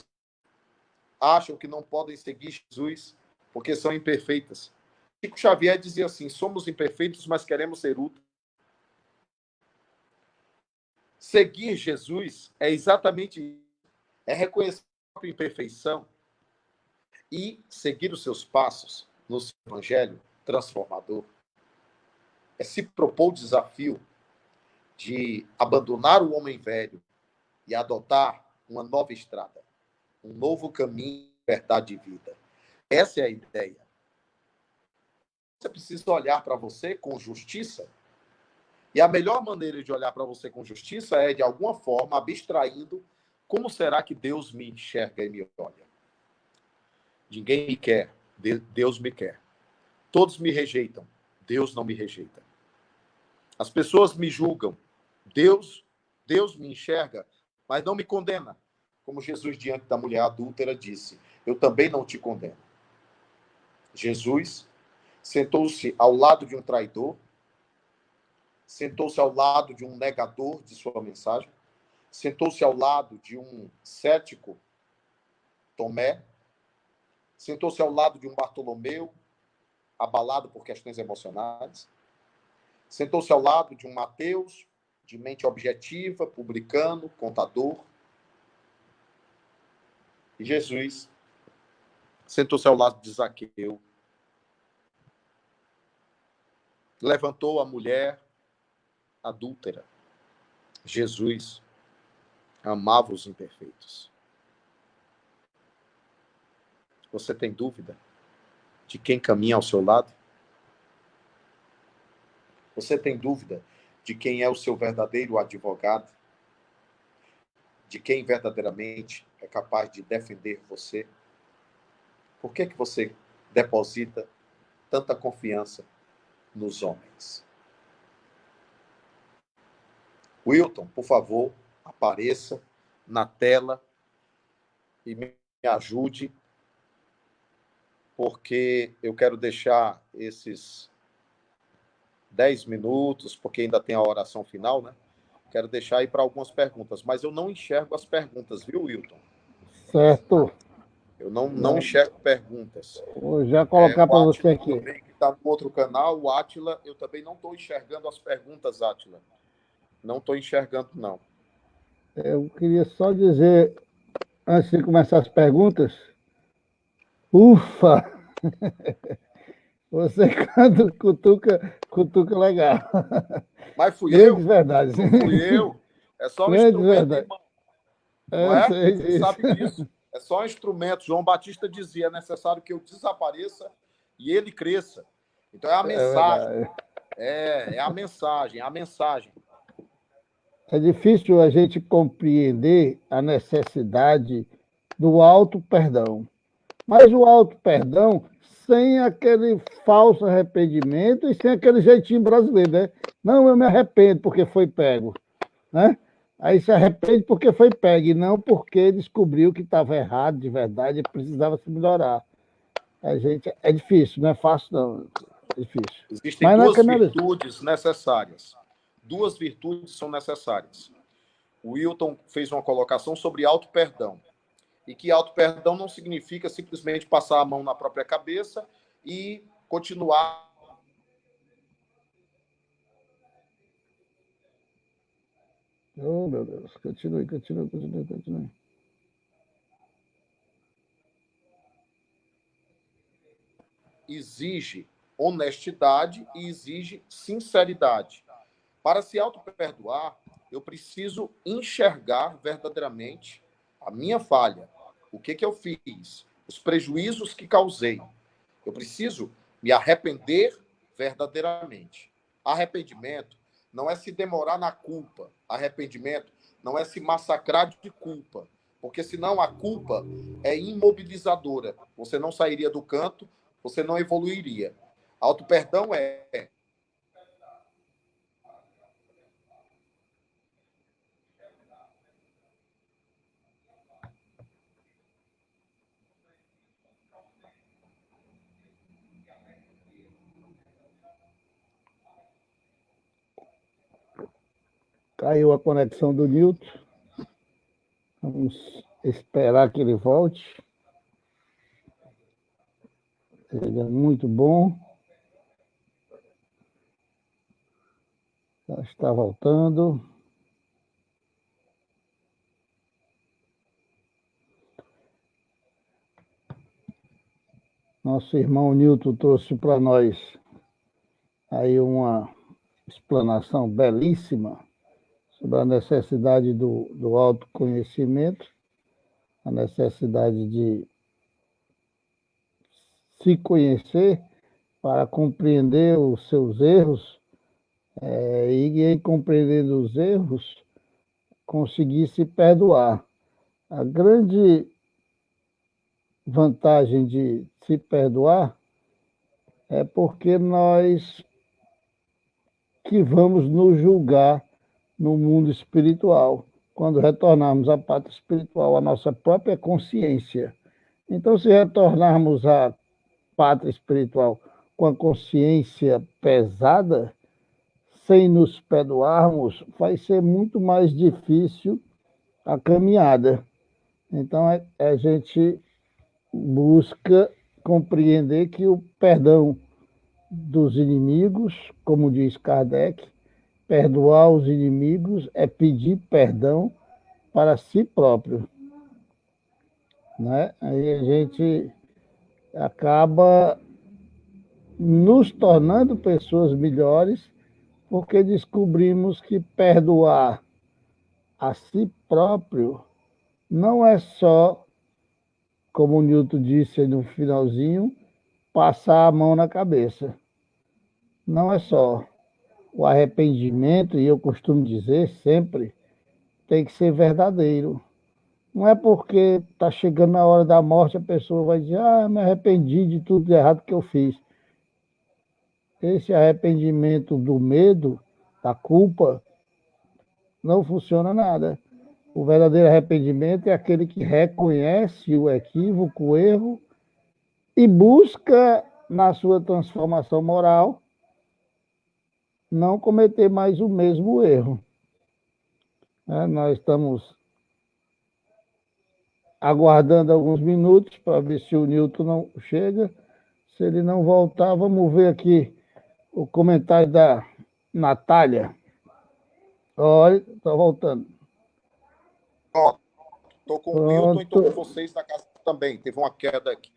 acham que não podem seguir Jesus porque são imperfeitas. Chico Xavier dizia assim: somos imperfeitos, mas queremos ser úteis. Seguir Jesus é exatamente isso. É reconhecer a própria imperfeição e seguir os seus passos no seu evangelho transformador. É se propor o desafio de abandonar o homem velho e adotar uma nova estrada, um novo caminho de verdade e vida. Essa é a ideia. Você precisa olhar para você com justiça. E a melhor maneira de olhar para você com justiça é, de alguma forma, abstraindo como será que Deus me enxerga e me olha. Ninguém me quer, Deus me quer. Todos me rejeitam, Deus não me rejeita. As pessoas me julgam, Deus me enxerga, mas não me condena. Como Jesus, diante da mulher adúltera, disse: eu também não te condeno. Jesus sentou-se ao lado de um traidor, sentou-se ao lado de um negador de sua mensagem, sentou-se ao lado de um cético, Tomé, sentou-se ao lado de um Bartolomeu, abalado por questões emocionais, sentou-se ao lado de um Mateus, de mente objetiva, publicano, contador. E Jesus sentou-se ao lado de Zaqueu, levantou a mulher adúltera. Jesus amava os imperfeitos. Você tem dúvida de quem caminha ao seu lado? Você tem dúvida de quem é o seu verdadeiro advogado? De quem verdadeiramente é capaz de defender você? Por que você deposita tanta confiança nos homens? Wilton, por favor, apareça na tela e me ajude, porque eu quero deixar esses 10 minutos, porque ainda tem a oração final, né? Quero deixar aí para algumas perguntas, mas eu não enxergo as perguntas, viu, Wilton? Certo. Eu não enxergo perguntas. Vou já colocar para você aqui. Também, que está no outro canal, o Átila, eu também não estou enxergando as perguntas, Átila. Não estou enxergando, não. Eu queria só dizer, antes de começar as perguntas, ufa! Você quando cutuca legal. Mas fui Grandes eu? verdades. Não fui eu. É só um Grandes instrumento, verdades. irmão. Não é? Sei Você disso. sabe disso. É só um instrumento. João Batista dizia: é necessário que eu desapareça e ele cresça. Então é a mensagem. É a mensagem, a mensagem. É difícil a gente compreender a necessidade do auto perdão. Mas o auto perdão sem aquele falso arrependimento e sem aquele jeitinho brasileiro, né? Não, eu me arrependo porque foi pego, né? Aí se arrepende porque foi pego e não porque descobriu que estava errado de verdade e precisava se melhorar. A gente é difícil, não é fácil não, é difícil. Existem Mas não é duas canalização. virtudes necessárias. Duas virtudes são necessárias. O Wilton fez uma colocação sobre auto-perdão. E que auto-perdão não significa simplesmente passar a mão na própria cabeça e continuar. Oh, meu Deus, continue. Exige honestidade e exige sinceridade. Para se auto-perdoar, eu preciso enxergar verdadeiramente a minha falha, o que eu fiz, os prejuízos que causei. Eu preciso me arrepender verdadeiramente. Arrependimento não é se demorar na culpa. Arrependimento não é se massacrar de culpa. Porque senão a culpa é imobilizadora. Você não sairia do canto, você não evoluiria. Auto-perdão é Caiu a conexão do Newton. Vamos esperar que ele volte. Ele é muito bom. Já está voltando. Nosso irmão Newton trouxe para nós aí uma explanação belíssima sobre a necessidade do autoconhecimento, a necessidade de se conhecer para compreender os seus erros, e em compreendendo os erros, conseguir se perdoar. A grande vantagem de se perdoar é porque nós que vamos nos julgar no mundo espiritual, quando retornarmos à pátria espiritual, à nossa própria consciência. Então, se retornarmos à pátria espiritual com a consciência pesada, sem nos perdoarmos, vai ser muito mais difícil a caminhada. Então, a gente busca compreender que o perdão dos inimigos, como diz Kardec, perdoar os inimigos é pedir perdão para si próprio, né? Aí a gente acaba nos tornando pessoas melhores porque descobrimos que perdoar a si próprio não é só, como o Newton disse no finalzinho, passar a mão na cabeça. Não é só. O arrependimento, e eu costumo dizer sempre, tem que ser verdadeiro. Não é porque está chegando na hora da morte a pessoa vai dizer, me arrependi de tudo de errado que eu fiz. Esse arrependimento do medo, da culpa, não funciona nada. O verdadeiro arrependimento é aquele que reconhece o equívoco, o erro, e busca, na sua transformação moral, não cometer mais o mesmo erro. Nós estamos aguardando alguns minutos para ver se o Newton não chega. Se ele não voltar, vamos ver aqui o comentário da Natália. Olha, está voltando. Estou com o Wilton e estou com vocês na casa também. Teve uma queda aqui.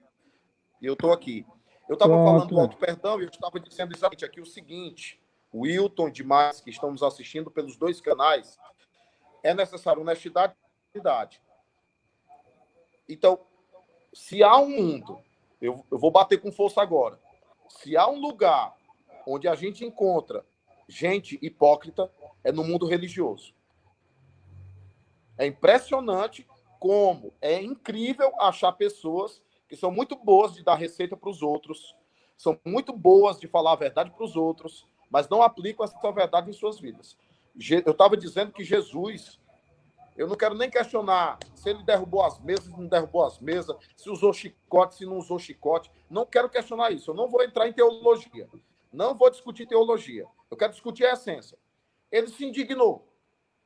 E eu estou aqui. Eu estava falando do auto-perdão e eu estava dizendo exatamente aqui o seguinte. O Wilton e demais que estão nos assistindo pelos 2 canais, é necessário honestidade e verdade. Então, se há um mundo, eu vou bater com força agora, se há um lugar onde a gente encontra gente hipócrita, é no mundo religioso. É impressionante como é incrível achar pessoas que são muito boas de dar receita para os outros, são muito boas de falar a verdade para os outros, mas não aplicam essa verdade em suas vidas. Eu estava dizendo que Jesus, eu não quero nem questionar se ele derrubou as mesas, se não derrubou as mesas, se usou chicote, se não usou chicote. Não quero questionar isso. Eu não vou entrar em teologia. Não vou discutir teologia. Eu quero discutir a essência. Ele se indignou.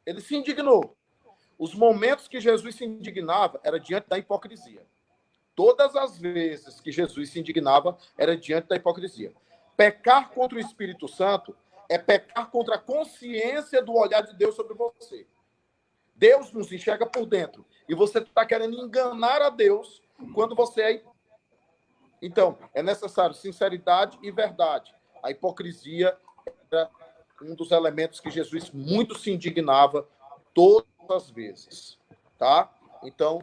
Ele se indignou. Os momentos que Jesus se indignava era diante da hipocrisia. Todas as vezes que Jesus se indignava era diante da hipocrisia. Pecar contra o Espírito Santo é pecar contra a consciência do olhar de Deus sobre você. Deus nos enxerga por dentro. E você está querendo enganar a Deus quando você é. Então, é necessário sinceridade e verdade. A hipocrisia era um dos elementos que Jesus muito se indignava todas as vezes. Tá? Então,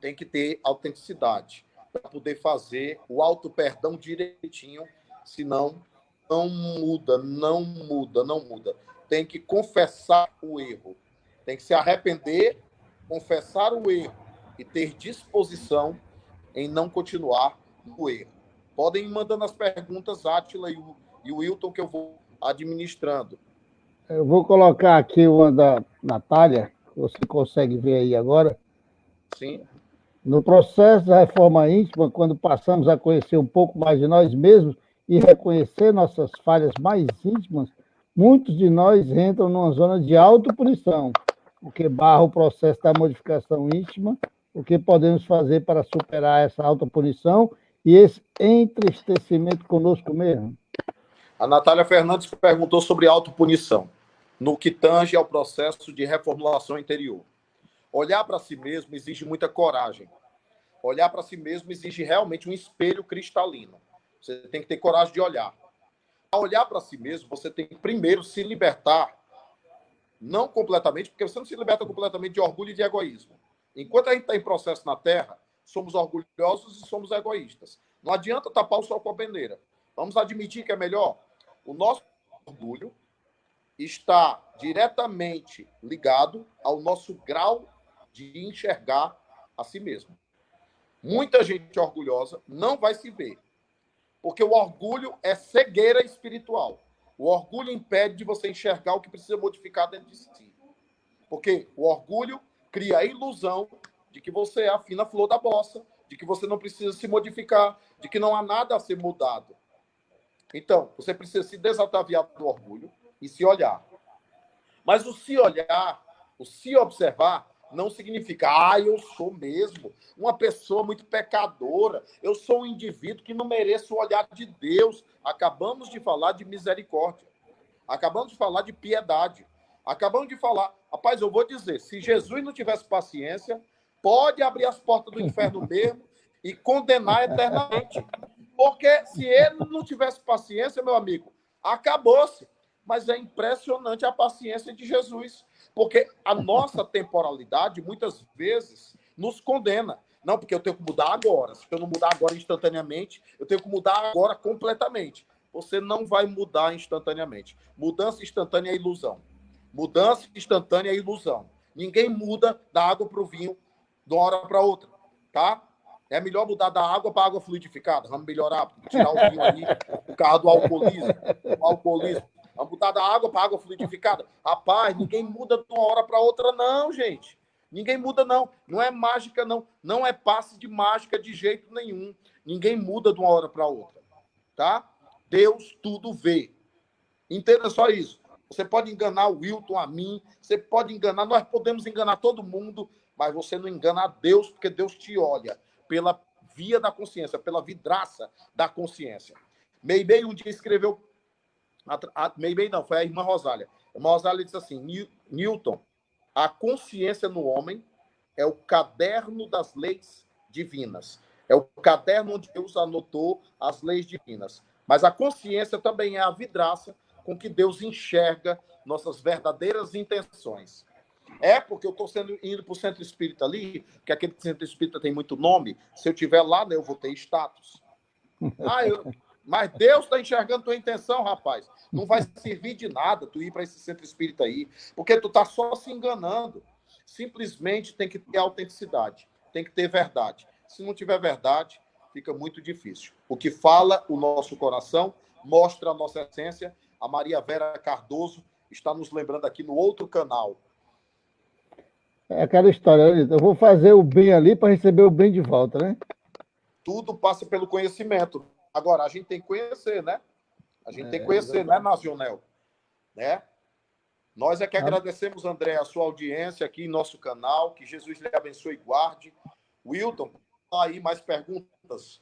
tem que ter autenticidade para poder fazer o auto-perdão direitinho, senão não muda, não muda, não muda. Tem que confessar o erro, tem que se arrepender, confessar o erro e ter disposição em não continuar no erro. Podem ir mandando as perguntas, Átila e o Wilton, que eu vou administrando. Eu vou colocar aqui uma da Natália, que você consegue ver aí agora. Sim. No processo da reforma íntima, quando passamos a conhecer um pouco mais de nós mesmos e reconhecer nossas falhas mais íntimas, muitos de nós entram numa zona de autopunição, o que barra o processo da modificação íntima. O que podemos fazer para superar essa autopunição e esse entristecimento conosco mesmo? A Natália Fernandes perguntou sobre autopunição, no que tange ao processo de reformulação interior. Olhar para si mesmo exige muita coragem. Olhar para si mesmo exige realmente um espelho cristalino. Você tem que ter coragem de olhar. Ao olhar para si mesmo, você tem que primeiro se libertar, não completamente, porque você não se liberta completamente de orgulho e de egoísmo. Enquanto a gente está em processo na Terra, somos orgulhosos e somos egoístas. Não adianta tapar o sol com a peneira. Vamos admitir que é melhor. O nosso orgulho está diretamente ligado ao nosso grau de enxergar a si mesmo. Muita gente orgulhosa não vai se ver, porque o orgulho é cegueira espiritual. O orgulho impede de você enxergar o que precisa modificar dentro de si. Porque o orgulho cria a ilusão de que você é a fina flor da bossa, de que você não precisa se modificar, de que não há nada a ser mudado. Então, você precisa se desataviar do orgulho e se olhar. Mas o se olhar, o se observar, não significa, eu sou mesmo uma pessoa muito pecadora, eu sou um indivíduo que não mereço o olhar de Deus. Acabamos de falar de misericórdia, acabamos de falar de piedade, acabamos de falar, rapaz, eu vou dizer, se Jesus não tivesse paciência, pode abrir as portas do inferno mesmo e condenar eternamente. Porque se ele não tivesse paciência, meu amigo, acabou-se. Mas é impressionante a paciência de Jesus. Porque a nossa temporalidade, muitas vezes, nos condena. Não, porque eu tenho que mudar agora. Se eu não mudar agora instantaneamente, eu tenho que mudar agora completamente. Você não vai mudar instantaneamente. Mudança instantânea é ilusão. Mudança instantânea é ilusão. Ninguém muda da água para o vinho de uma hora para outra, tá? É melhor mudar da água para água fluidificada. Vamos melhorar, tirar o vinho ali, o carro do alcoolismo. O alcoolismo. Vamos botar da água para água fluidificada. Rapaz, ninguém muda de uma hora para outra, não, gente. Ninguém muda, não. Não é mágica, não. Não é passe de mágica de jeito nenhum. Ninguém muda de uma hora para outra, tá? Deus tudo vê. Entenda só isso. Você pode enganar o Wilton, a mim, você pode enganar, nós podemos enganar todo mundo, mas você não engana a Deus, porque Deus te olha pela via da consciência, pela vidraça da consciência. Meibei um dia escreveu, Meibei não, foi a irmã Rosália. A irmã Rosália disse assim, Newton, a consciência no homem é o caderno das leis divinas. É o caderno onde Deus anotou as leis divinas. Mas a consciência também é a vidraça com que Deus enxerga nossas verdadeiras intenções. É porque eu estou indo para o centro espírita ali, que aquele centro espírita tem muito nome. Se eu estiver lá, né, eu vou ter status. Mas Deus está enxergando tua intenção, rapaz. Não vai servir de nada tu ir para esse centro espírita aí, porque tu está só se enganando. Simplesmente tem que ter autenticidade, tem que ter verdade. Se não tiver verdade, fica muito difícil. O que fala o nosso coração mostra a nossa essência. A Maria Vera Cardoso está nos lembrando aqui no outro canal. É aquela história, eu vou fazer o bem ali para receber o bem de volta, né? Tudo passa pelo conhecimento. Agora, a gente tem que conhecer, né? A gente tem que conhecer, né, Nacional? Né? Nós é que agradecemos, André, a sua audiência aqui em nosso canal. Que Jesus lhe abençoe e guarde. Wilton, aí mais perguntas?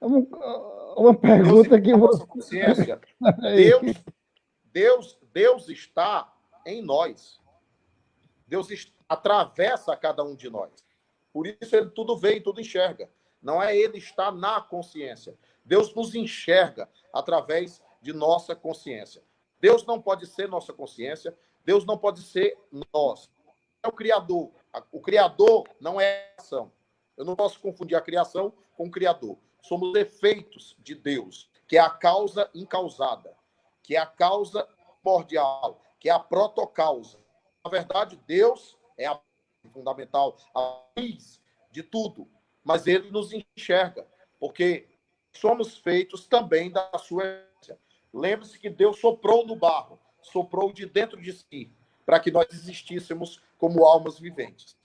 Uma pergunta que você... consciência. Deus está em nós. Deus atravessa cada um de nós. Por isso ele tudo vê e tudo enxerga. Não é ele estar na consciência. Deus nos enxerga através de nossa consciência. Deus não pode ser nossa consciência. Deus não pode ser nós. É o Criador. O Criador não é a ação. Eu não posso confundir a criação com o Criador. Somos efeitos de Deus, que é a causa incausada, que é a causa primordial, que é a protocausa. Na verdade, Deus é a fundamental, a raiz de tudo, mas ele nos enxerga, porque somos feitos também da sua essência. Lembre-se que Deus soprou no barro, soprou de dentro de si, para que nós existíssemos como almas viventes.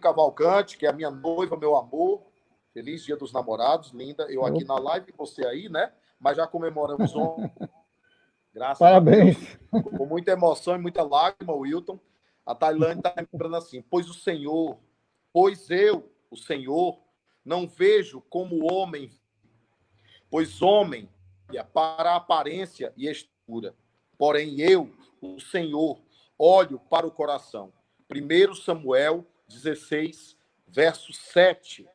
Cavalcante, que é a minha noiva, meu amor, feliz Dia dos Namorados, linda, eu aqui na live, você aí, né? Mas já comemoramos ontem, graças Parabéns. a Deus, com muita emoção e muita lágrima, Wilton. A Tailândia está lembrando assim, pois eu, o Senhor, não vejo como homem, pois homem para a aparência e estrutura. Porém, eu, o Senhor, olho para o coração. 1 Samuel 16, verso 7.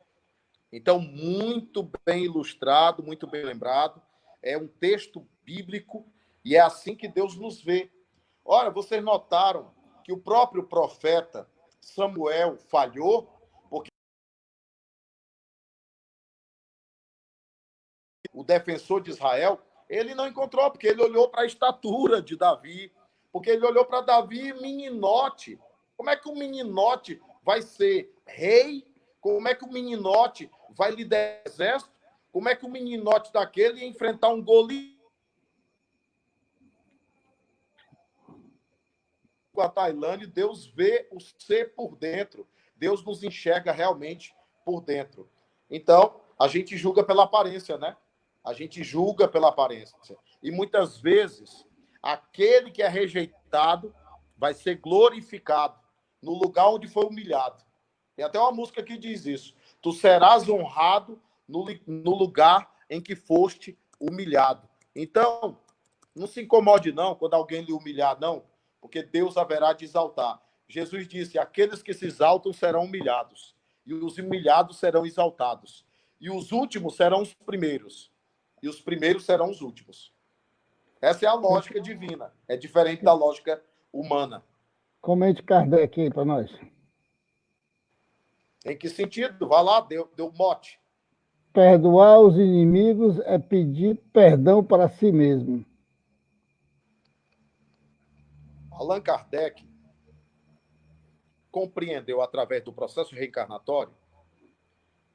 Então, muito bem ilustrado, muito bem lembrado. É um texto bíblico e é assim que Deus nos vê. Ora, vocês notaram que o próprio profeta Samuel falhou, porque o defensor de Israel, ele não encontrou, porque ele olhou para a estatura de Davi, porque ele olhou para Davi meninote. Como é que um meninote vai ser rei? Como é que um meninote vai liderar o exército? Como é que um meninote daquele ia enfrentar um Golias? Com a Tailândia, Deus vê o ser por dentro. Deus nos enxerga realmente por dentro. Então, a gente julga pela aparência, né? A gente julga pela aparência. E muitas vezes, aquele que é rejeitado vai ser glorificado no lugar onde foi humilhado. Tem até uma música que diz isso. Tu serás honrado no lugar em que foste humilhado. Então, não se incomode, não, quando alguém lhe humilhar, não, porque Deus haverá de exaltar. Jesus disse: aqueles que se exaltam serão humilhados, e os humilhados serão exaltados. E os últimos serão os primeiros, e os primeiros serão os últimos. Essa é a lógica divina. É diferente da lógica humana. Comente Kardec aí para nós. Em que sentido? Vá lá, deu mote. Perdoar os inimigos é pedir perdão para si mesmo. Allan Kardec compreendeu, através do processo reencarnatório,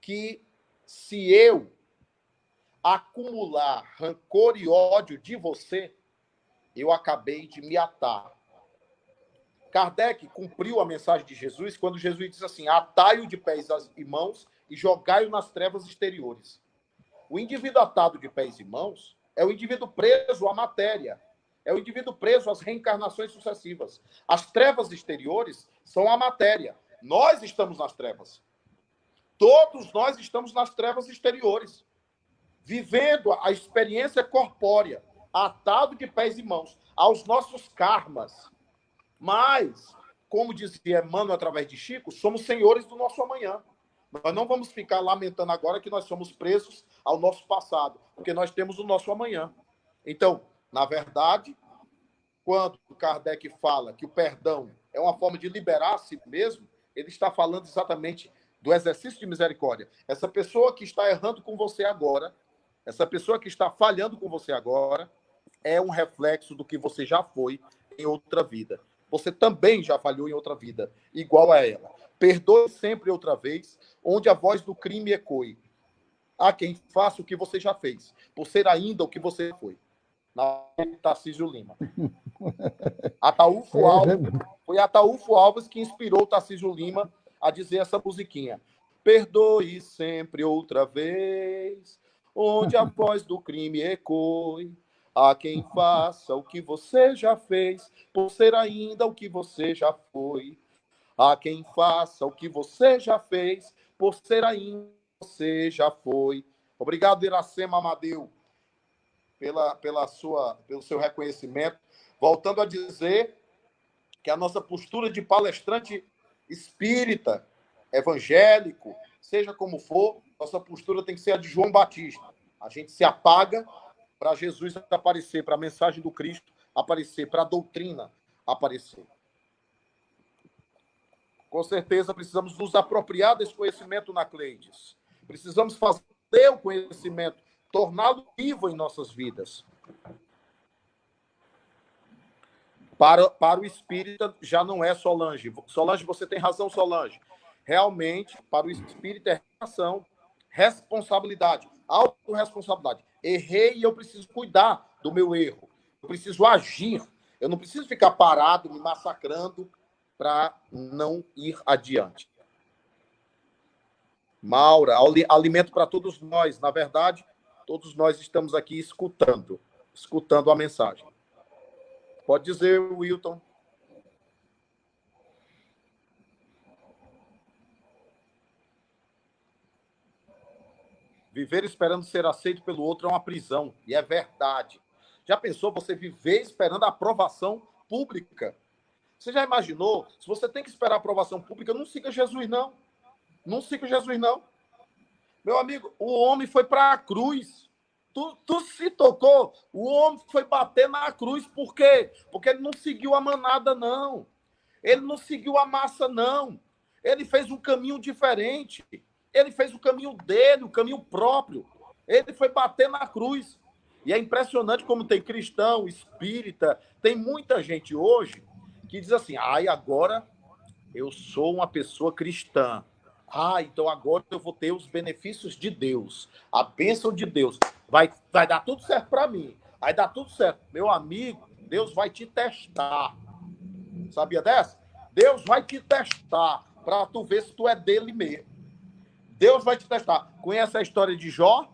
que se eu acumular rancor e ódio de você, eu acabei de me atar. Kardec cumpriu a mensagem de Jesus quando Jesus disse assim: atai-o de pés e mãos e jogai-o nas trevas exteriores. O indivíduo atado de pés e mãos é o indivíduo preso à matéria, é o indivíduo preso às reencarnações sucessivas. As trevas exteriores são a matéria. Nós estamos nas trevas. Todos nós estamos nas trevas exteriores, vivendo a experiência corpórea, atado de pés e mãos, aos nossos karmas. Mas, como dizia Emmanuel através de Chico, somos senhores do nosso amanhã. Nós não vamos ficar lamentando agora que nós somos presos ao nosso passado, porque nós temos o nosso amanhã. Então, na verdade, quando Kardec fala que o perdão é uma forma de liberar a si mesmo, ele está falando exatamente do exercício de misericórdia. Essa pessoa que está errando com você agora, essa pessoa que está falhando com você agora, é um reflexo do que você já foi em outra vida. Você também já falhou em outra vida, igual a ela. Perdoe sempre outra vez, onde a voz do crime ecoe. Há quem faça o que você já fez, por ser ainda o que você foi. Na Tarcísio Lima. Ataúfo Alves, foi Ataúfo Alves que inspirou Tarcísio Lima a dizer essa musiquinha. Perdoe sempre outra vez, onde a voz do crime ecoe. Há quem faça o que você já fez, por ser ainda o que você já foi. Há quem faça o que você já fez, por ser ainda o que você já foi. Obrigado, Iracema Amadeu, pelo seu reconhecimento. Voltando a dizer que a nossa postura de palestrante espírita, evangélico, seja como for, nossa postura tem que ser a de João Batista. A gente se apaga para Jesus aparecer, para a mensagem do Cristo aparecer, para a doutrina aparecer. Com certeza precisamos nos apropriar desse conhecimento na Cleides. Precisamos fazer o conhecimento, torná-lo vivo em nossas vidas. Para o espírita, já não é Solange. Solange, você tem razão, Solange. Realmente, para o espírita é relação, responsabilidade, autorresponsabilidade. Errei e eu preciso cuidar do meu erro. Eu preciso agir. Eu não preciso ficar parado, me massacrando para não ir adiante. Maura, alimento para todos nós. Na verdade, todos nós estamos aqui escutando a mensagem. Pode dizer, Wilton. Viver esperando ser aceito pelo outro é uma prisão, e é verdade. Já pensou você viver esperando a aprovação pública? Você já imaginou? Se você tem que esperar a aprovação pública, não siga Jesus, não. Não siga Jesus, não. Meu amigo, o homem foi para a cruz. Tu se tocou? O homem foi bater na cruz. Por quê? Porque ele não seguiu a manada, não. Ele não seguiu a massa, não. Ele fez um caminho diferente. Ele fez o caminho dele, o caminho próprio. Ele foi bater na cruz. E é impressionante como tem cristão, espírita, tem muita gente hoje que diz assim, agora eu sou uma pessoa cristã. Então agora eu vou ter os benefícios de Deus, a bênção de Deus. Vai dar tudo certo para mim. Vai dar tudo certo. Meu amigo, Deus vai te testar. Sabia dessa? Deus vai te testar para tu ver se tu é dele mesmo. Deus vai te testar. Conhece a história de Jó?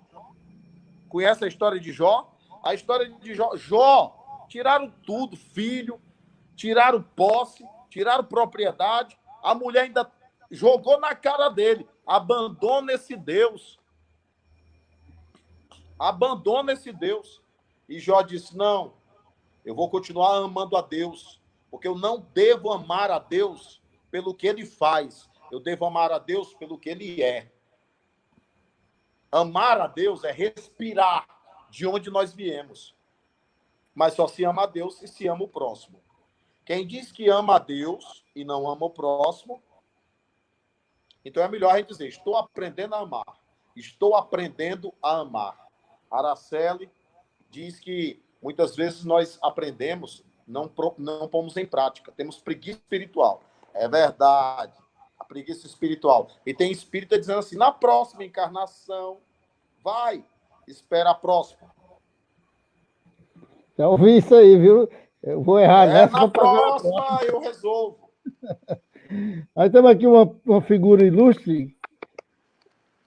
Conhece a história de Jó? A história de Jó. Jó, tiraram tudo, filho, tiraram posse, tiraram propriedade. A mulher ainda jogou na cara dele. Abandona esse Deus. Abandona esse Deus. E Jó disse, não, eu vou continuar amando a Deus, porque eu não devo amar a Deus pelo que ele faz. Eu devo amar a Deus pelo que ele é. Amar a Deus é respirar de onde nós viemos. Mas só se ama a Deus e se ama o próximo. Quem diz que ama a Deus e não ama o próximo, então é melhor a gente dizer, estou aprendendo a amar. Estou aprendendo a amar. Araceli diz que muitas vezes nós aprendemos, não pomos em prática. Temos preguiça espiritual. É verdade. A preguiça espiritual. E tem espírita dizendo assim, na próxima encarnação, vai, espera a próxima. Já ouvi isso aí, viu? Eu vou errar nessa. Na próxima eu resolvo. Aí temos aqui uma figura ilustre,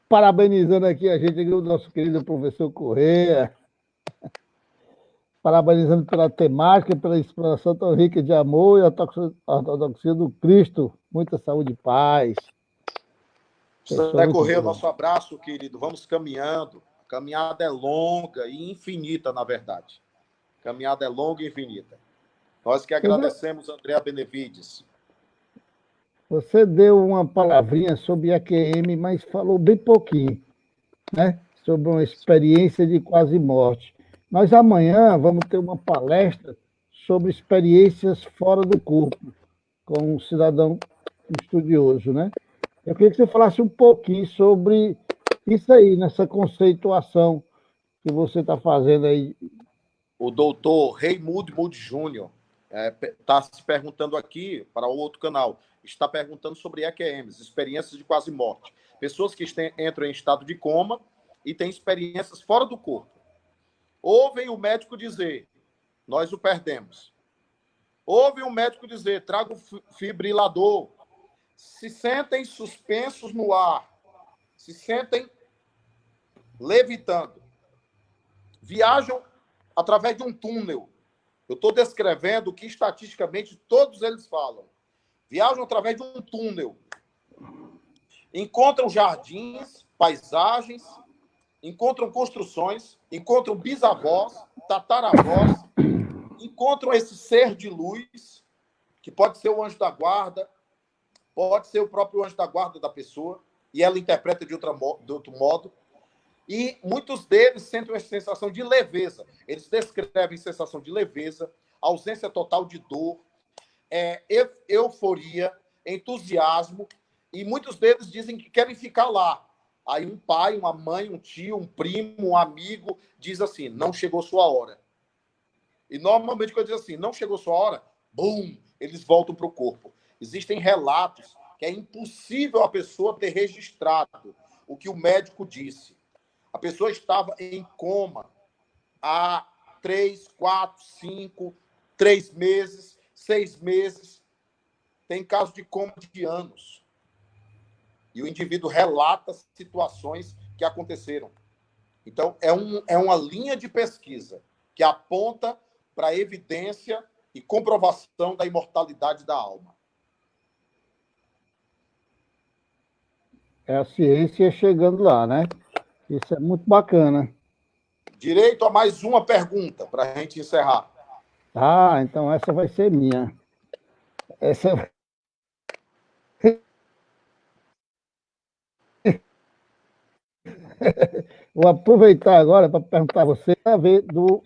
parabenizando aqui a gente, o nosso querido professor Corrêa, parabenizando pela temática, pela exploração tão rica de amor e a ortodoxia do Cristo. Muita saúde e paz. José Corrêa, nosso abraço, querido. Vamos caminhando. A caminhada é longa e infinita, na verdade. A caminhada é longa e infinita. Nós que agradecemos, Andréa Benevides. Você deu uma palavrinha sobre AQM, mas falou bem pouquinho, né? Sobre uma experiência de quase morte. Nós amanhã vamos ter uma palestra sobre experiências fora do corpo, com um cidadão estudioso, né? Eu queria que você falasse um pouquinho sobre isso aí, nessa conceituação que você está fazendo aí. O doutor Raimundo Moody Júnior está se perguntando aqui para o outro canal, está perguntando sobre EQMs, experiências de quase morte. Pessoas que entram em estado de coma e têm experiências fora do corpo. Ouvem o médico dizer, nós o perdemos. Ouvem o médico dizer, traga o fibrilador. Se sentem suspensos no ar. Se sentem levitando. Viajam através de um túnel. Eu estou descrevendo o que estatisticamente todos eles falam. Viajam através de um túnel. Encontram jardins, paisagens, encontram construções, encontram bisavós, tataravós, encontram esse ser de luz, que pode ser o anjo da guarda, pode ser o próprio anjo da guarda da pessoa, e ela interpreta de outro modo. E muitos deles sentem uma sensação de leveza. Eles descrevem sensação de leveza, ausência total de dor, euforia, entusiasmo, e muitos deles dizem que querem ficar lá. Aí um pai, uma mãe, um tio, um primo, um amigo diz assim, não chegou sua hora. E normalmente quando diz assim, não chegou sua hora, bum, eles voltam para o corpo. Existem relatos que é impossível a pessoa ter registrado o que o médico disse. A pessoa estava em coma há 3, 4, 5, 3 meses, 6 meses. Tem casos de coma de anos. E o indivíduo relata situações que aconteceram. Então, é uma linha de pesquisa que aponta para a evidência e comprovação da imortalidade da alma. É a ciência chegando lá, né? Isso é muito bacana. Direito a mais uma pergunta para a gente encerrar. Ah, então essa vai ser minha. Essa vou aproveitar agora para perguntar a você a ver do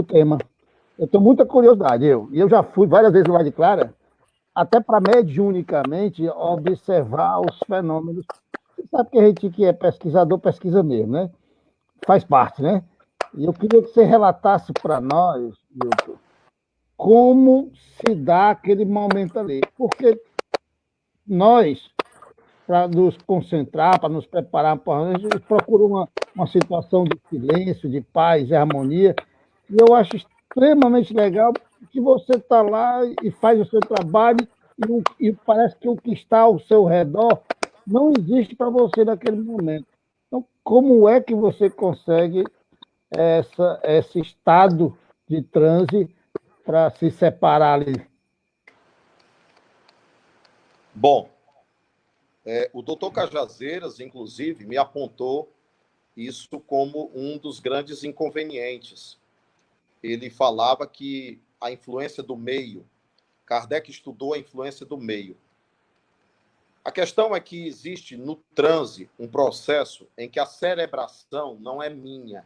tema. Eu tenho muita curiosidade, e eu já fui várias vezes lá de Clara, até para mediunicamente observar os fenômenos. Você sabe que a gente que é pesquisador, pesquisa mesmo, né? Faz parte, né? E eu queria que você relatasse para nós, Milton, como se dá aquele momento ali. Porque nós, para nos concentrar, para nos preparar, a gente procura uma situação de silêncio, de paz e harmonia. E eu acho extremamente legal que você está lá e faz o seu trabalho e parece que o que está ao seu redor não existe para você naquele momento. Então, como é que você consegue esse estado de transe para se separar ali? Bom, o doutor Cajazeiras, inclusive, me apontou isso como um dos grandes inconvenientes. Ele falava que a influência do meio, Kardec estudou a influência do meio. A questão é que existe no transe um processo em que a cerebração não é minha.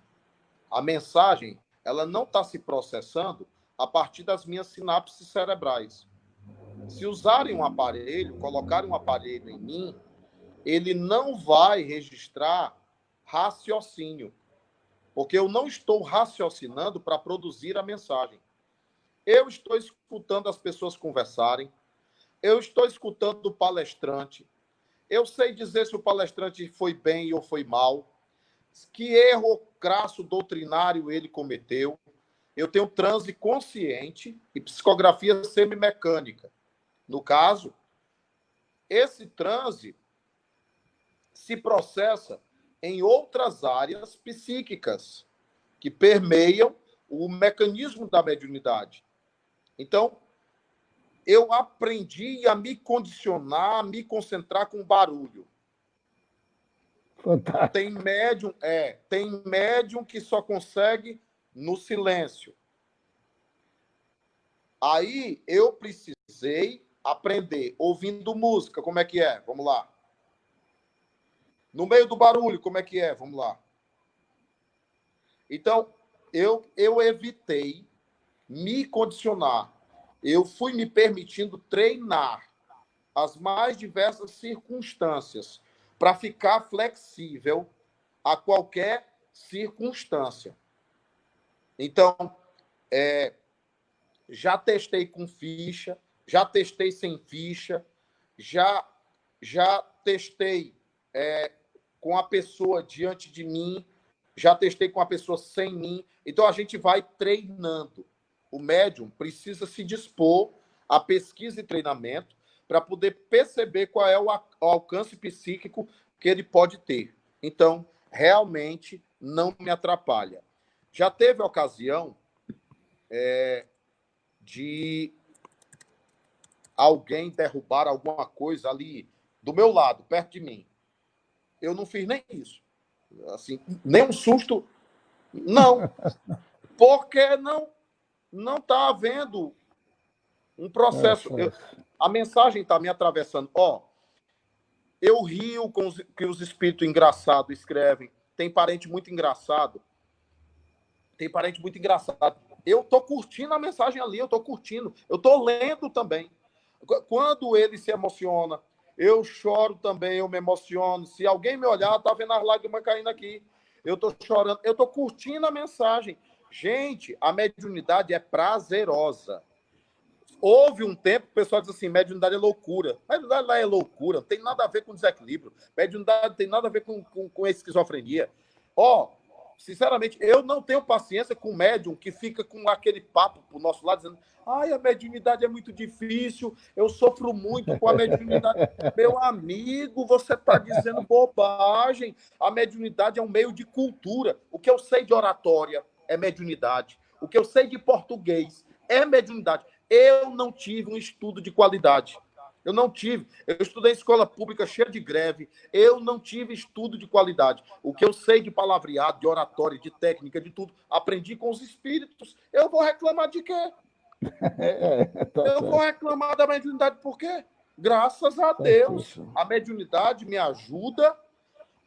A mensagem, ela não está se processando a partir das minhas sinapses cerebrais. Se usarem um aparelho, colocarem um aparelho em mim, ele não vai registrar raciocínio, porque eu não estou raciocinando para produzir a mensagem. Eu estou escutando as pessoas conversarem, eu estou escutando o palestrante, eu sei dizer se o palestrante foi bem ou foi mal, que erro crasso doutrinário ele cometeu. Eu tenho transe consciente e psicografia semimecânica. No caso, esse transe se processa em outras áreas psíquicas que permeiam o mecanismo da mediunidade. Então, eu aprendi a me condicionar, a me concentrar com barulho. Fantástico. Tem médium que só consegue no silêncio. Aí eu precisei aprender ouvindo música, como é que é? Vamos lá. No meio do barulho, como é que é? Vamos lá. Então, eu evitei me condicionar. Eu fui me permitindo treinar as mais diversas circunstâncias para ficar flexível a qualquer circunstância. Então, já testei com ficha, já testei sem ficha, já testei com a pessoa diante de mim, já testei com a pessoa sem mim. Então, a gente vai treinando. O médium precisa se dispor à pesquisa e treinamento para poder perceber qual é o alcance psíquico que ele pode ter. Então, realmente, não me atrapalha. Já teve a ocasião de alguém derrubar alguma coisa ali do meu lado, perto de mim. Eu não fiz nem isso. Assim, nem um susto. Não. Porque não está havendo um processo. A mensagem está me atravessando. Eu rio com que os espíritos engraçados escrevem. Tem parente muito engraçado. Eu estou curtindo a mensagem ali, eu estou curtindo. Eu estou lendo também. Quando ele se emociona, eu choro também, eu me emociono. Se alguém me olhar, tá vendo as lágrimas caindo aqui. Eu estou chorando, eu estou curtindo a mensagem. Gente, a mediunidade é prazerosa. Houve um tempo que o pessoal diz assim, mediunidade é loucura. Mediunidade lá é loucura, não tem nada a ver com desequilíbrio. Mediunidade não tem nada a ver com esquizofrenia. Ó, sinceramente, eu não tenho paciência com o médium que fica com aquele papo pro nosso lado, dizendo, ai, a mediunidade é muito difícil, eu sofro muito com a mediunidade. Meu amigo, você está dizendo bobagem. A mediunidade é um meio de cultura. O que eu sei de oratória é mediunidade. O que eu sei de português é mediunidade. Eu não tive um estudo de qualidade. Eu não tive. Eu estudei em escola pública cheia de greve. Eu não tive estudo de qualidade. O que eu sei de palavreado, de oratória, de técnica, de tudo, aprendi com os espíritos. Eu vou reclamar de quê? Tá Eu vou certo. reclamar da mediunidade por quê? Graças a Deus. Certíssimo. A mediunidade me ajuda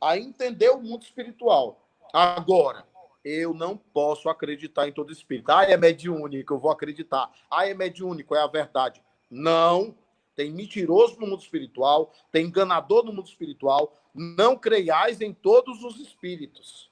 a entender o mundo espiritual. Agora, eu não posso acreditar em todo espírito. Ah, é mediúnico, eu vou acreditar. Ah, é mediúnico, é a verdade. Não. Tem mentiroso no mundo espiritual, tem enganador no mundo espiritual. Não creiais em todos os espíritos.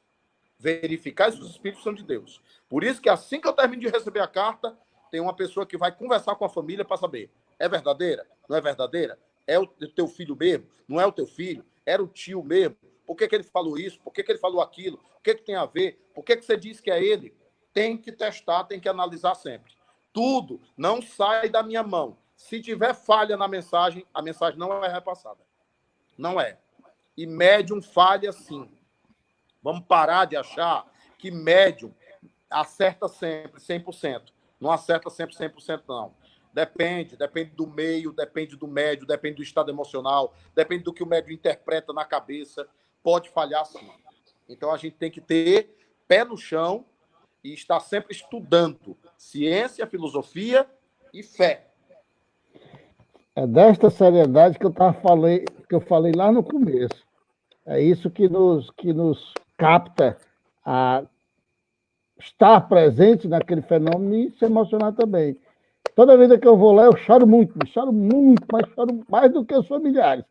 Verificais se os espíritos são de Deus. Por isso que assim que eu termino de receber a carta, tem uma pessoa que vai conversar com a família para saber. É verdadeira? Não é verdadeira? É o teu filho mesmo? Não é o teu filho? Era o tio mesmo? Por que ele falou isso? Por que ele falou aquilo? O que tem a ver? Por que você disse que é ele? Tem que testar, tem que analisar sempre. Tudo não sai da minha mão. Se tiver falha na mensagem, a mensagem não é repassada. Não é. E médium falha sim. Vamos parar de achar que médium acerta sempre 100%. Não acerta sempre 100%, não. Depende do meio, depende do médium, depende do estado emocional, depende do que o médium interpreta na cabeça. Pode falhar sim. Então a gente tem que ter pé no chão e estar sempre estudando ciência, filosofia e fé. É desta seriedade que que eu falei lá no começo. É isso que nos capta a estar presente naquele fenômeno e se emocionar também. Toda vez que eu vou lá, eu choro muito, mas choro mais do que os familiares.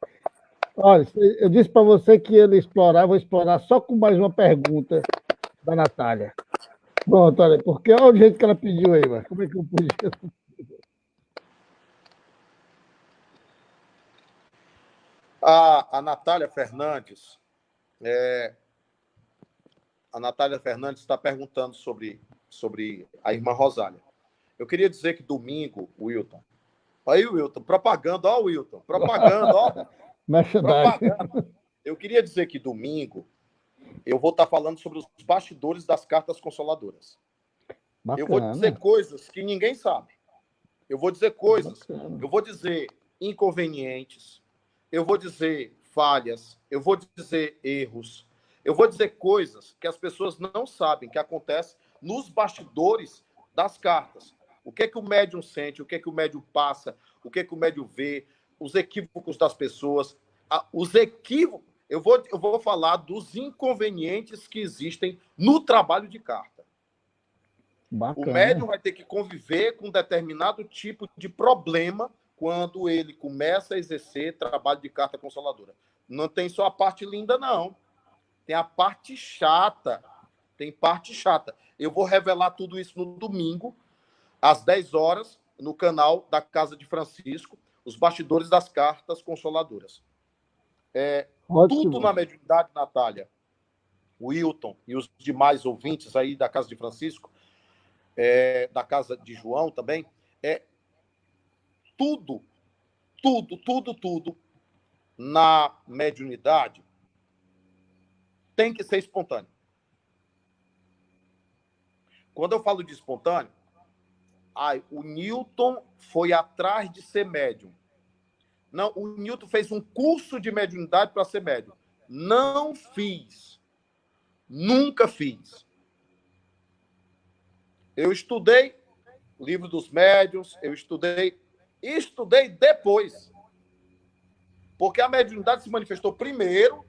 Olha, eu disse para você que ele explorar, vou explorar só com mais uma pergunta da Natália. Pronto, olha, porque olha o jeito que ela pediu aí, mas como é que eu podia? A Natália Fernandes, a Natália Fernandes está perguntando sobre a irmã Rosália. Eu queria dizer que domingo, Wilton. Aí, Wilton, propaganda, ó, Wilton, propaganda, ó, propaganda. Eu queria dizer que domingo eu vou estar falando sobre os bastidores das cartas consoladoras. Bacana. Eu vou dizer coisas que ninguém sabe. Eu vou dizer coisas, Bacana. eu vou dizer inconvenientes, eu vou dizer falhas, eu vou dizer erros, eu vou dizer coisas que as pessoas não sabem que acontece nos bastidores das cartas. O que é que o médium sente, o que é que o médium passa, o que é que o médium vê, os equívocos das pessoas, os equívocos. Eu vou falar dos inconvenientes que existem no trabalho de carta. Bacana. O médium vai ter que conviver com determinado tipo de problema quando ele começa a exercer trabalho de carta consoladora. Não tem só a parte linda, não. Tem a parte chata. Tem parte chata. Eu vou revelar tudo isso no domingo, às 10 horas, no canal da Casa de Francisco, os bastidores das cartas consoladoras. Tudo na mediunidade, Natália, o Wilton e os demais ouvintes aí da Casa de Francisco, da Casa de João também, tudo na mediunidade tem que ser espontâneo. Quando eu falo de espontâneo, o Newton foi atrás de ser médium. Não, o Newton fez um curso de mediunidade para ser médium. Não fiz. Nunca fiz. Eu estudei livro dos médiuns, eu estudei depois. Porque a mediunidade se manifestou primeiro,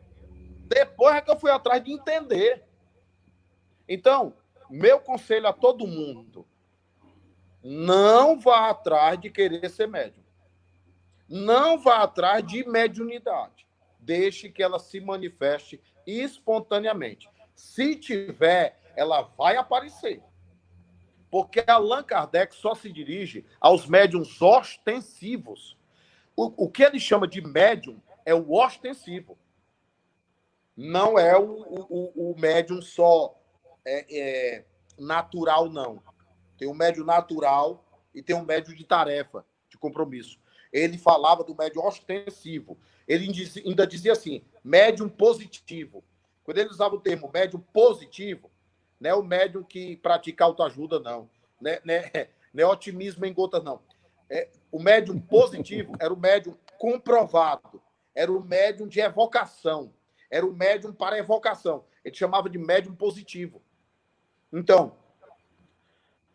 depois é que eu fui atrás de entender. Então, meu conselho a todo mundo, não vá atrás de querer ser médium. Não vá atrás de mediunidade. Deixe que ela se manifeste espontaneamente. Se tiver, ela vai aparecer. Porque Allan Kardec só se dirige aos médiums ostensivos. O que ele chama de médium é o ostensivo. Não é o médium só natural, não. Tem um médium natural e tem um médium de tarefa, de compromisso. Ele falava do médium ostensivo. Ele ainda dizia assim, médium positivo. Quando ele usava o termo médium positivo, não é o médium que pratica autoajuda, não. Não é otimismo em gotas, não. O médium positivo era o médium comprovado. Era o médium de evocação. Era o médium para evocação. Ele chamava de médium positivo. Então,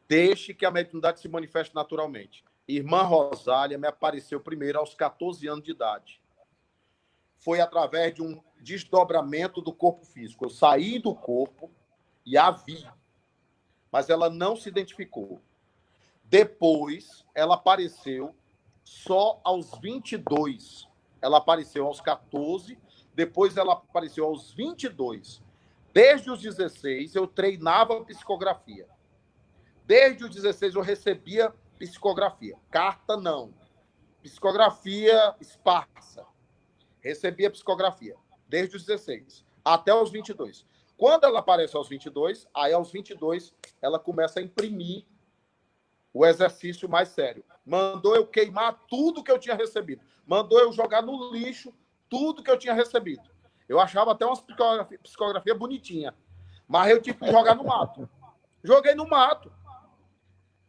deixe que a mediunidade se manifeste naturalmente. Irmã Rosália me apareceu primeiro aos 14 anos de idade. Foi através de um desdobramento do corpo físico. Eu saí do corpo e a vi, mas ela não se identificou. Depois, ela apareceu só aos 22. Ela apareceu aos 14, depois ela apareceu aos 22. Desde os 16, eu treinava psicografia. Desde os 16, eu recebia psicografia. Carta, não. Psicografia esparsa. Recebia psicografia. Desde os 16 até os 22. Quando ela aparece aos 22, aí aos 22, ela começa a imprimir o exercício mais sério. Mandou eu queimar tudo que eu tinha recebido. Mandou eu jogar no lixo tudo que eu tinha recebido. Eu achava até uma psicografia bonitinha. Mas eu tive que jogar no mato. Joguei no mato.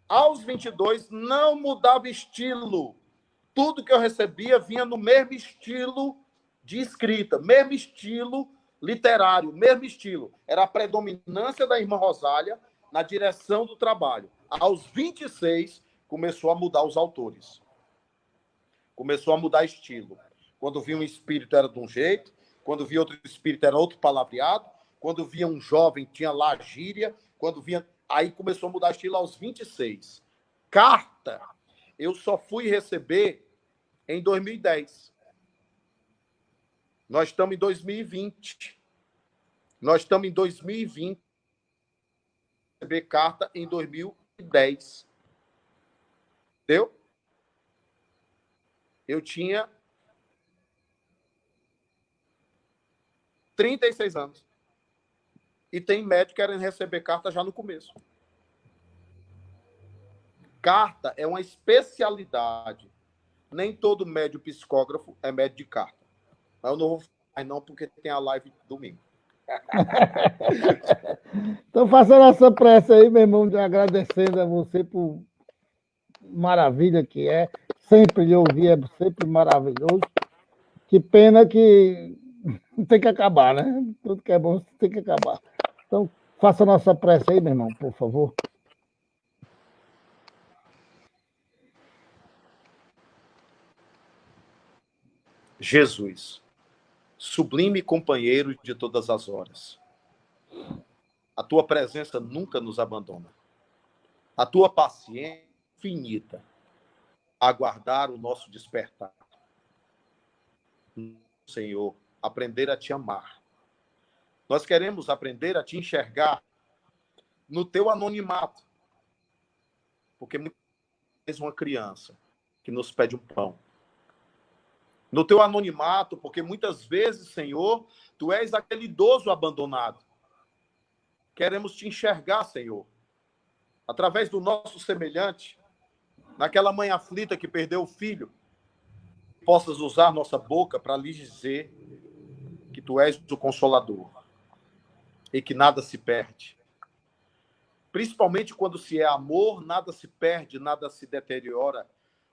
Aos 22, não mudava estilo. Tudo que eu recebia vinha no mesmo estilo de escrita, mesmo estilo literário, mesmo estilo. Era a predominância da irmã Rosália na direção do trabalho. Aos 26, começou a mudar os autores. Começou a mudar estilo. Quando via um espírito era de um jeito, quando via outro espírito era outro palavreado, quando via um jovem tinha lá gíria, quando via... Aí começou a mudar estilo aos 26. Carta, eu só fui receber em 2010. Nós estamos em 2020. Nós estamos em 2020. Receber carta em 2010. Entendeu? Eu tinha 36 anos. E tem médico querendo receber carta já no começo. Carta é uma especialidade. Nem todo médio psicógrafo é médio de carta. Mas eu não vou falar não, porque tem a live domingo. Então, façando essa prece aí, meu irmão, agradecendo a você por maravilha que é. Sempre lhe ouvir é sempre maravilhoso. Que pena que tem que acabar, né? Tudo que é bom tem que acabar. Então, faça a nossa prece aí, meu irmão, por favor. Jesus, sublime companheiro de todas as horas. A tua presença nunca nos abandona. A tua paciência infinita a aguardar o nosso despertar. Senhor, aprender a te amar. Nós queremos aprender a te enxergar no teu anonimato. Porque muitas vezes uma criança que nos pede um pão. No teu anonimato, porque muitas vezes, Senhor, tu és aquele idoso abandonado. Queremos te enxergar, Senhor, através do nosso semelhante, naquela mãe aflita que perdeu o filho, possas usar nossa boca para lhe dizer que tu és o Consolador e que nada se perde. Principalmente quando se é amor, nada se perde, nada se deteriora.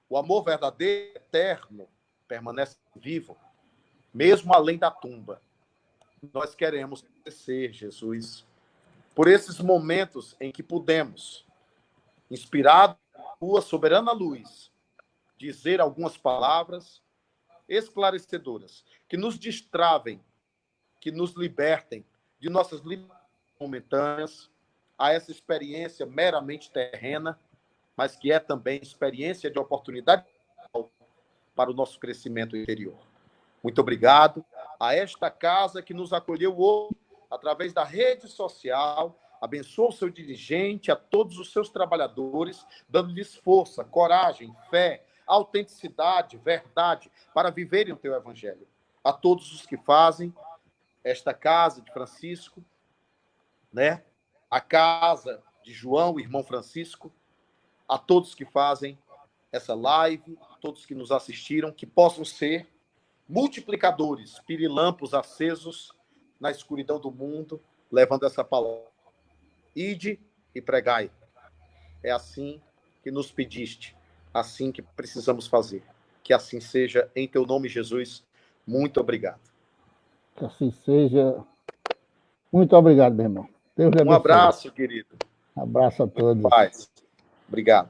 O amor verdadeiro, eterno, permanece vivo, mesmo além da tumba. Nós queremos ser, Jesus, por esses momentos em que pudemos, inspirado por tua soberana luz, dizer algumas palavras esclarecedoras, que nos destravem, que nos libertem de nossas limitações momentâneas, a essa experiência meramente terrena, mas que é também experiência de oportunidade para o nosso crescimento interior. Muito obrigado a esta casa que nos acolheu hoje, através da rede social. Abençoa o seu dirigente, a todos os seus trabalhadores, dando-lhes força, coragem, fé, autenticidade, verdade, para viverem o teu evangelho. A todos os que fazem esta casa de Francisco, né? A casa de João, irmão Francisco, a todos que fazem essa live, a todos que nos assistiram, que possam ser multiplicadores, pirilampos acesos na escuridão do mundo, levando essa palavra. Ide e pregai. É assim que nos pediste, assim que precisamos fazer. Que assim seja, em teu nome, Jesus. Muito obrigado. Que assim seja. Muito obrigado, meu irmão. Deus lhe Um abençoe. abraço, querido. Abraço a todos. Paz. Obrigado.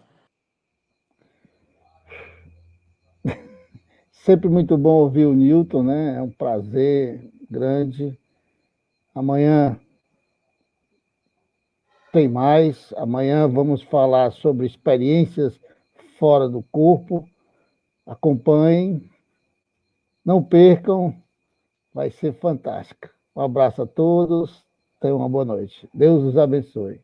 Sempre muito bom ouvir o Newton, né? É um prazer grande. Amanhã tem mais. Amanhã vamos falar sobre experiências fora do corpo. Acompanhem, não percam, vai ser fantástico. Um abraço a todos, tenham uma boa noite. Deus os abençoe.